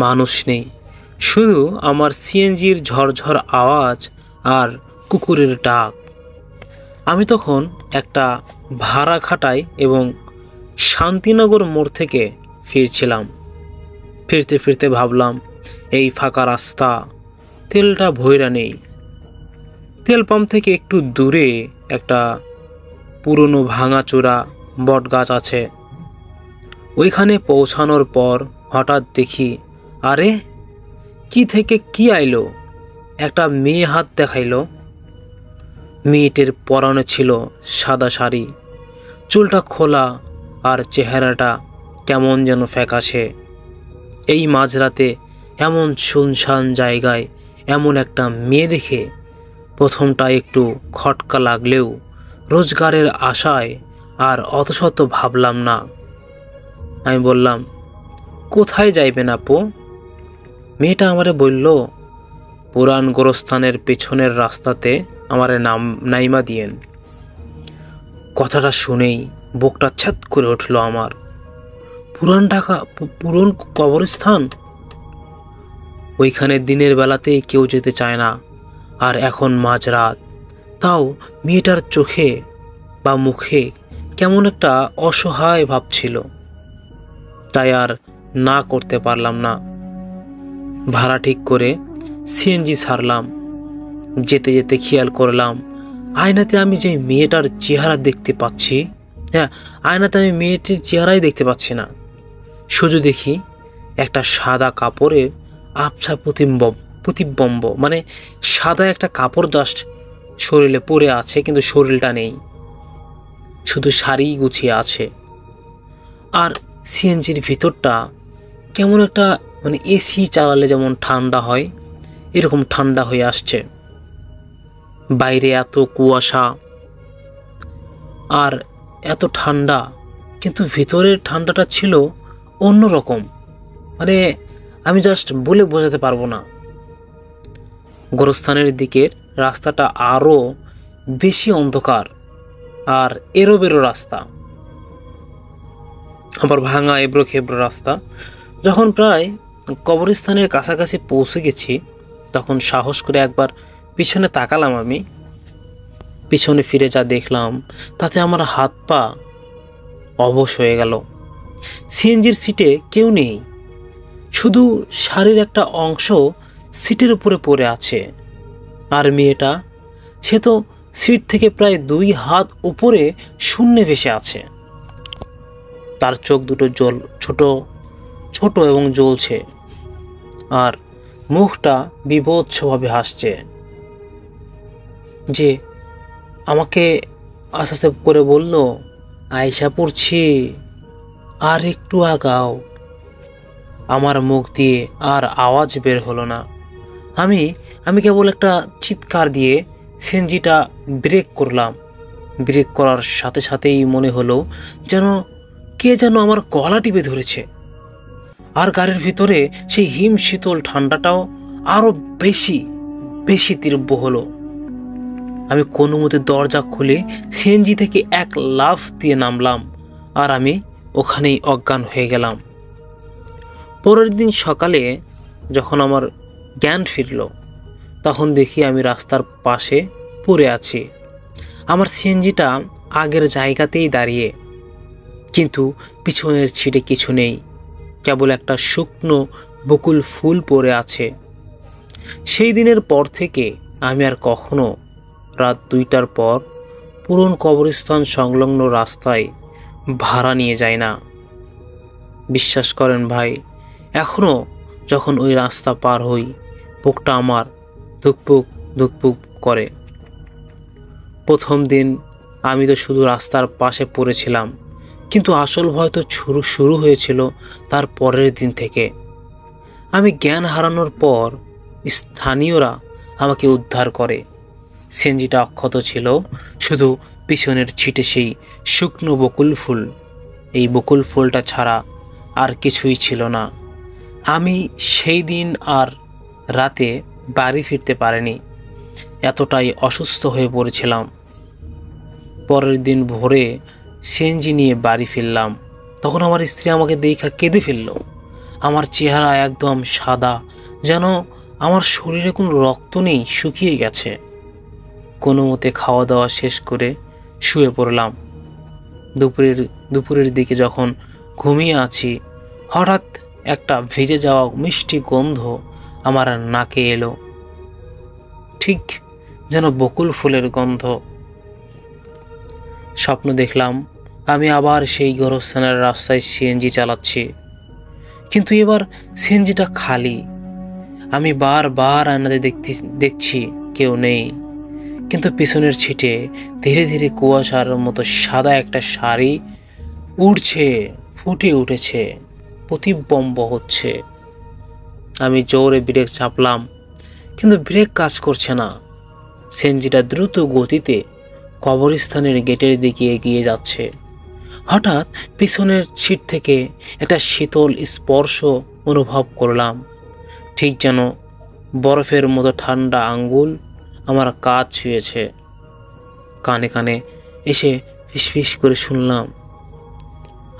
মানুষ নেই, শুধু আমার সিএনজির ঝরঝর আওয়াজ আর কুকুরের ডাক। আমি তখন একটা ভাড়া খাটাই এবং শান্তিনগর মোড় থেকে ফিরছিলাম। ফিরতে ফিরতে ভাবলাম, এই ফাঁকা রাস্তা, তেলটা ভইরা নেই। তেল পাম্প থেকে একটু দূরে একটা পুরনো ভাঙাচোরা বট গাছ আছে। ওইখানে পৌঁছানোর পর হঠাৎ দেখি, আরে কি থেকে কি আইলো, একটা মেয়ে হাত দেখাইলো। মেয়েটির পরনে ছিল সাদা শাড়ি, চুলটা খোলা আর চেহারাটা কেমন যেন ফ্যাকাশে। এই মাঝরাতে এমন শুনশান জায়গায় এমন একটা মেয়ে দেখে প্রথমটা একটু খটকা লাগলেও রোজগারের আশায় আর অতশত ভাবলাম না। আমি বললাম, কোথায় যাইবেন আপু? মেয়েটা আমারে বলল, পুরান গোরস্থানের পেছনের রাস্তাতে আমারে নাইমা দিয়েন। কথাটা শুনেই বুকটা ছ্যাদ করে উঠল আমার। পুরন কবরস্থান, ওইখানে দিনের বেলাতেই কেউ যেতে চায় না, আর এখন মাঝরাত, তাও মেয়েটার চোখে বা মুখে কেমন একটা অসহায় ভাব ছিল। তাই আর না করতে পারলাম না। ভাড়া ঠিক করে সিএনজি ছাড়লাম। যেতে যেতে খেয়াল করলাম, আয়নাতে আমি যে মেয়েটার চেহারা দেখতে পাচ্ছি, আয়নাতে আমি মেয়েটির চেহারাই দেখতে পাচ্ছি না। শুধু দেখি একটা সাদা কাপড়ের আবছা প্রতিবিম্ব, মানে সাদা একটা কাপড় জাস্ট শরীরে পরে আছে, কিন্তু শরীরটা নেই, শুধু শাড়ি গুছিয়ে আছে। আর সিএনজির ভিতরটা কেমন একটা, মানে এসি চালালে যেমন ঠান্ডা হয়, এরকম ঠান্ডা হয়ে আসছে। বাইরে এত কুয়াশা আর এত ঠান্ডা, কিন্তু ভিতরের ঠান্ডাটা ছিল অন্যরকম, মানে আমি জাস্ট বলে বোঝাতে পারবো না। গোরস্থানের দিকের রাস্তাটা আরো বেশি অন্ধকার আর এরোবেরো রাস্তা, আবার ভাঙা এবড়ো খেবড়ো রাস্তা। যখন প্রায় কবরস্থানের কাছাকাছি পৌঁছে গেছি, তখন সাহস করে একবার পিছনে তাকালাম। আমি পিছনে ফিরে যা দেখলাম, তাতে আমার হাত পা অবশ হয়ে গেল। সিএনজির সিটে কেউ নেই, শুধু শাড়ির একটা অংশ সিটের উপরে পড়ে আছে। আর মেয়েটা, সে তো সিট থেকে প্রায় 2 হাত উপরে শূন্যে ভেসে আছে। তার চোখ দুটো ছোট ছোট এবং জ্বলছে, আর মুখটা বিভৎসভাবে হাসছে। যে আমাকে আস্তে আস্তে করে বলল, আয়সা পড়ছি, আর একটু আগাও। আমার মুখ দিয়ে আর আওয়াজ বের হলো না। আমি কেবল একটা চিৎকার দিয়ে সিএনজিটা ব্রেক করলাম। ব্রেক করার সাথে সাথেই মনে হলো যেন কে যেন আমার গলা টিপে ধরেছে। আর গাড়ির ভিতরে সেই হিম শীতল ঠান্ডাটাও আরো বেশি বেশি তীব্র হলো। আমি কোনো মতে দরজা খুলে সিএনজি থেকে এক লাফ দিয়ে নামলাম, আর আমি ওখানেই অজ্ঞান হয়ে গেলাম। পরের দিন সকালে যখন আমার জ্ঞান ফিরল, তখন দেখি আমি রাস্তার পাশে পড়ে আছি। আমার সিএনজিটা আগের জায়গাতেই দাঁড়িয়ে, কিন্তু পিছনের সিটে কিছু নেই, কেবল একটা শুকনো বকুল ফুল পড়ে আছে। সেই দিনের পর থেকে আমি আর কখনো রাত 2টার পর পুরন কবরস্থান সংলগ্ন রাস্তায় ভাড়া নিয়ে যাই না। বিশ্বাস করেন ভাই, এখনো যখন ওই রাস্তা পার হই, বুকটা আমার ধুকপুক ধুকপুক করে। প্রথম দিন আমি তো শুধু রাস্তার পাশে পড়েছিলাম, কিন্তু আসল ভয় তো শুরু হয়েছিল তার পরের দিন থেকে। আমি জ্ঞান হারানোর পর স্থানীয়রা আমাকে উদ্ধার করে। সিএনজিটা অক্ষত ছিল, শুধু পিছনের ছিটে সেই শুকনো বকুল ফুল। এই বকুল ফুলটা ছাড়া আর কিছুই ছিল না। আমি সেই দিন আর রাতে বাড়ি ফিরতে পারিনি, এতটাই অসুস্থ হয়ে পড়েছিলাম। পরের দিন ভোরে সিএনজি নিয়ে বাড়ি ফিরলাম। তখন আমার স্ত্রী আমাকে দেখা কেঁদে ফেলল। আমার চেহারা একদম সাদা, যেন আমার শরীরে কোনো রক্ত নেই, শুকিয়ে গেছে। কোনো মতে খাওয়া দাওয়া শেষ করে শুয়ে পড়লাম। দুপুরের দিকে যখন ঘুমিয়ে আছি, হঠাৎ একটা ভেজে যাওয়া মিষ্টি গন্ধ আমার নাকে এলো, ঠিক যেন বকুল ফুলের গন্ধ। স্বপ্ন দেখলাম আমি আবার সেই গোরস্থানের রাস্তায় সিএনজি চালাচ্ছি, কিন্তু এবার সিএনজিটা খালি। আমি বারবার আয়নাতে দেখছি কেউ নেই, কিন্তু পিছনের ছিটে ধীরে ধীরে কুয়াশার মতো সাদা একটা শাড়ি উড়ছে, ফুটে উঠেছে, প্রতিবম্ব হচ্ছে। আমি জোরে ব্রেক চাপলাম, কিন্তু ব্রেক কাজ করছে না। সিএনজিটা দ্রুত গতিতে কবরস্থানের গেটের দিকে এগিয়ে যাচ্ছে। হঠাৎ পিছনের সিট থেকে একটা শীতল স্পর্শ অনুভব করলাম, ঠিক যেন বরফের মতো ঠান্ডা আঙ্গুল আমার কাঁধ ছুঁয়েছে। কানে কানে এসে ফিসফিস করে শুনলাম,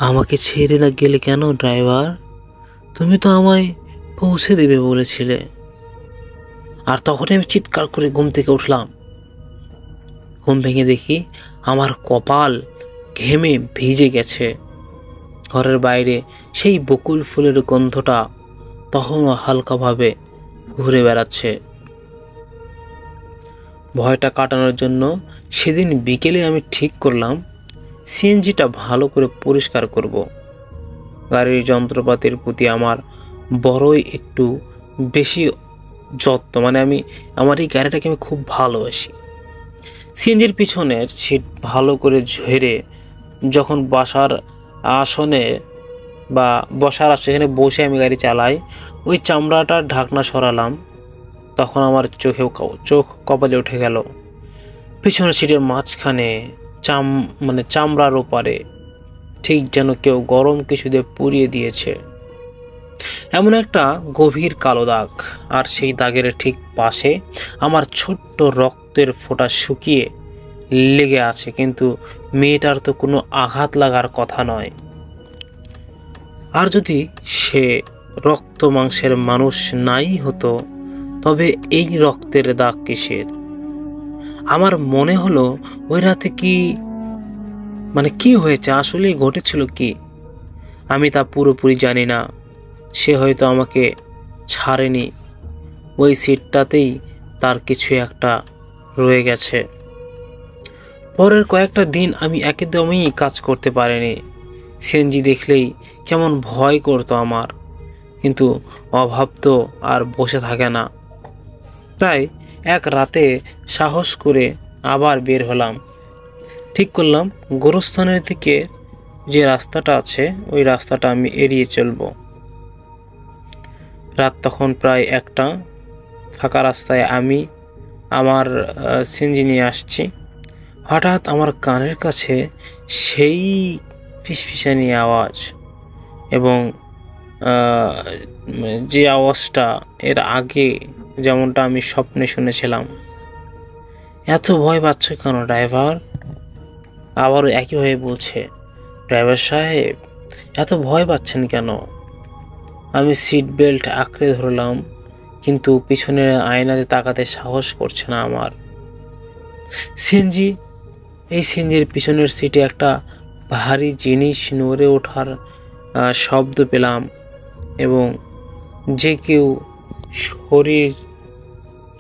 আমাকে ছেড়ে না গেলে কেন ড্রাইভার? তুমি তো আমায় পৌঁছে দেবে বলেছিলে। আর তখনই আমি চিৎকার করে ঘুম থেকে উঠলাম। ঘুম ভেঙে দেখি আমার কপাল ঘেমে ভিজে গেছে। ঘরের বাইরে সেই বকুল ফুলের গন্ধটা তখনও হালকাভাবে ঘুরে বেড়াচ্ছে। ভয়টা কাটানোর জন্য সেদিন বিকেলে আমি ঠিক করলাম সিএনজিটা ভালো করে পরিষ্কার করব। গাড়ির যন্ত্রপাতির প্রতি আমার বড়ই একটু বেশি যত্ন, মানে আমার এই গাড়িটাকে আমি খুব ভালোবাসি। সিএনজির পিছনের সিট ভালো করে ঝেড়ে যখন বসার আসনে বসে আমি গাড়ি চালাই, ওই চামড়াটার ঢাকনা সরালাম। তখন আমার চোখ কপালে উঠে গেল। পিছনের সিটের মাঝখানে চামড়ার ওপারে ঠিক যেন কেউ গরম কিছু দিয়ে পুড়িয়ে দিয়েছে। এমন একটা গভীর কালো দাগ, আর সেই দাগের ঠিক পাশে আমার ছোট্ট রক্তের ফোঁটা শুকিয়ে লেগে আছে। কিন্তু মেয়েটার তো কোনো আঘাত লাগার কথা নয়। আর যদি সে রক্ত মাংসের মানুষ নাই হতো, তবে এই রক্তের দাগ কিসের? আমার মনে হলো ওই রাতে কি হয়েছে, আসলে ঘটেছিল কি, আমি তা পুরোপুরি জানি না। সে হয়তো আমাকে ছাড়েনি, ওই সিটটাতেই তার কিছু একটা রয়ে গেছে। পরের কয়েকটা দিন আমি একদমই কাজ করতে পারিনি। সিএনজি দেখলেই কেমন ভয় করতো আমার, কিন্তু অভাব তো আর বসে থাকে না। তাই এক রাতে সাহস করে আবার বের হলাম। ঠিক করলাম গোরস্থানের দিকে যে রাস্তাটা আছে ওই রাস্তাটা আমি এড়িয়ে চলব। রাত তখন প্রায় 1টা। ফাঁকা রাস্তায় আমি আমার সিএনজি নিয়ে আসছি। হঠাৎ আমার কানের কাছে সেই ফিসফিসানি আওয়াজ, এবং যে আওয়াজটা এর আগে যেমনটা আমি স্বপ্নে শুনেছিলাম। এত ভয় পাচ্ছ কেন ড্রাইভার? আবারও একইভাবে বলছে, ড্রাইভার সাহেব এত ভয় পাচ্ছেন কেন? আমি সিট বেল্ট আঁকড়ে ধরলাম, কিন্তু পিছনের আয়নাতে তাকাতে সাহস করছে না আমার। সিএনজির পিছনের সিটে একটা ভারী জিনিস নড়ে ওঠার শব্দ পেলাম, এবং যে কেউ শরীর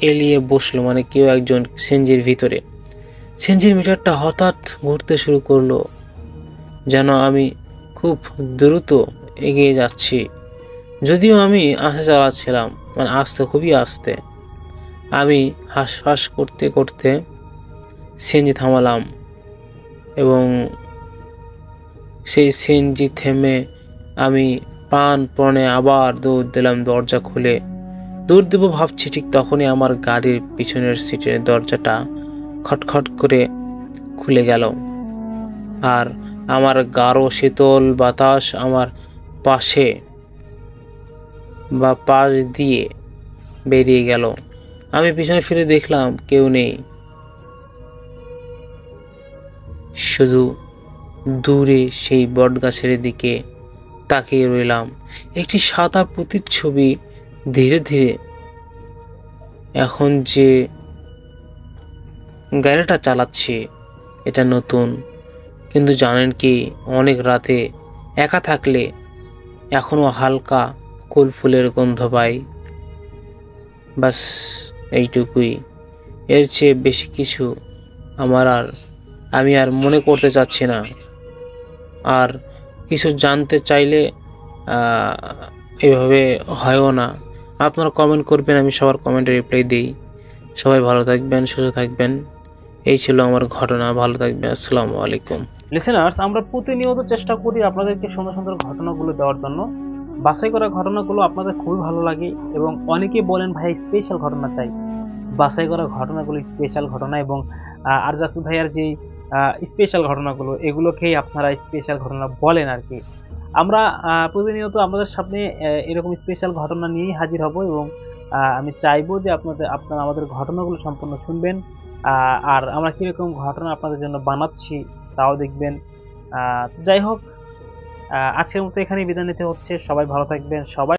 এলিয়ে বসলো, কেউ একজন সিএনজির ভিতরে। সিএনজির মিটারটা হঠাৎ ঘুরতে শুরু করলো, যেন আমি খুব দ্রুত এগিয়ে যাচ্ছি। যদিও আমি আস্তে চালাচ্ছিলাম, আস্তে, খুবই আস্তে। আমি হাঁসফাঁস করতে করতে সিএনজি থামালাম। এবং সেই সিএনজি থেমে আমি প্রাণপণে আবার দৌড় দিলাম দরজা খুলে। দৌড় দেবো ভাবছি, ঠিক তখনই আমার গাড়ির পিছনের সিটের দরজাটা খটখট করে খুলে গেল, আর আমার গাঢ় শীতল বাতাস আমার পাশে বা পাশ দিয়ে বেরিয়ে গেল। আমি পিছনে ফিরে দেখলাম কেউ নেই, শুধু দূরে সেই বটগাছের দিকে তাকিয়ে রইলাম। একটি সাদা প্রতিচ্ছবি ধীরে ধীরে, এখন যে গাড়িটা চালাচ্ছি এটা নতুন, কিন্তু জানেন কি, অনেক রাতে একা থাকলে এখনো হালকা কুল ফুলের গন্ধ পাই। বাস এইটুকুই, এর চেয়ে বেশি কিছু আমি আর মনে করতে চাচ্ছি না। আর কিছু জানতে চাইলে এভাবে হয়ও না। আপনারা কমেন্ট করবেন, আমি সবার কমেন্টে রিপ্লাই দিই। সবাই ভালো থাকবেন, সুস্থ থাকবেন। এই ছিল আমার ঘটনা। ভালো থাকবেন। আসসালামু আলাইকুম। লিসেনার্স, আমরা প্রতিনিয়ত চেষ্টা করি আপনাদেরকে সুন্দর সুন্দর ঘটনাগুলো দেওয়ার জন্য। বাছাই করা ঘটনাগুলো আপনাদের খুবই ভালো লাগে এবং অনেকেই বলেন ভাই স্পেশাল ঘটনা চাই। বাছাই করা ঘটনাগুলো স্পেশাল ঘটনা, এবং আর রাসেল ভাইয়ার যে স্পেশাল ঘটনাগুলো, এগুলোকেই আপনারা স্পেশাল ঘটনা বলেন আর কি। আমরা প্রতিনিয়ত আপনাদের সামনে এরকম স্পেশাল ঘটনা নিয়েই হাজির হব, এবং আমি চাইবো যে আপনারা আমাদের ঘটনাগুলো সম্পূর্ণ শুনবেন, আর আমরা কিরকম ঘটনা আপনাদের জন্য বানাচ্ছি তাও দেখবেন। যাই হোক, আজকের মতো এখানেই বিদায় নিতে হচ্ছে। সবাই ভালো থাকবেন। সবাই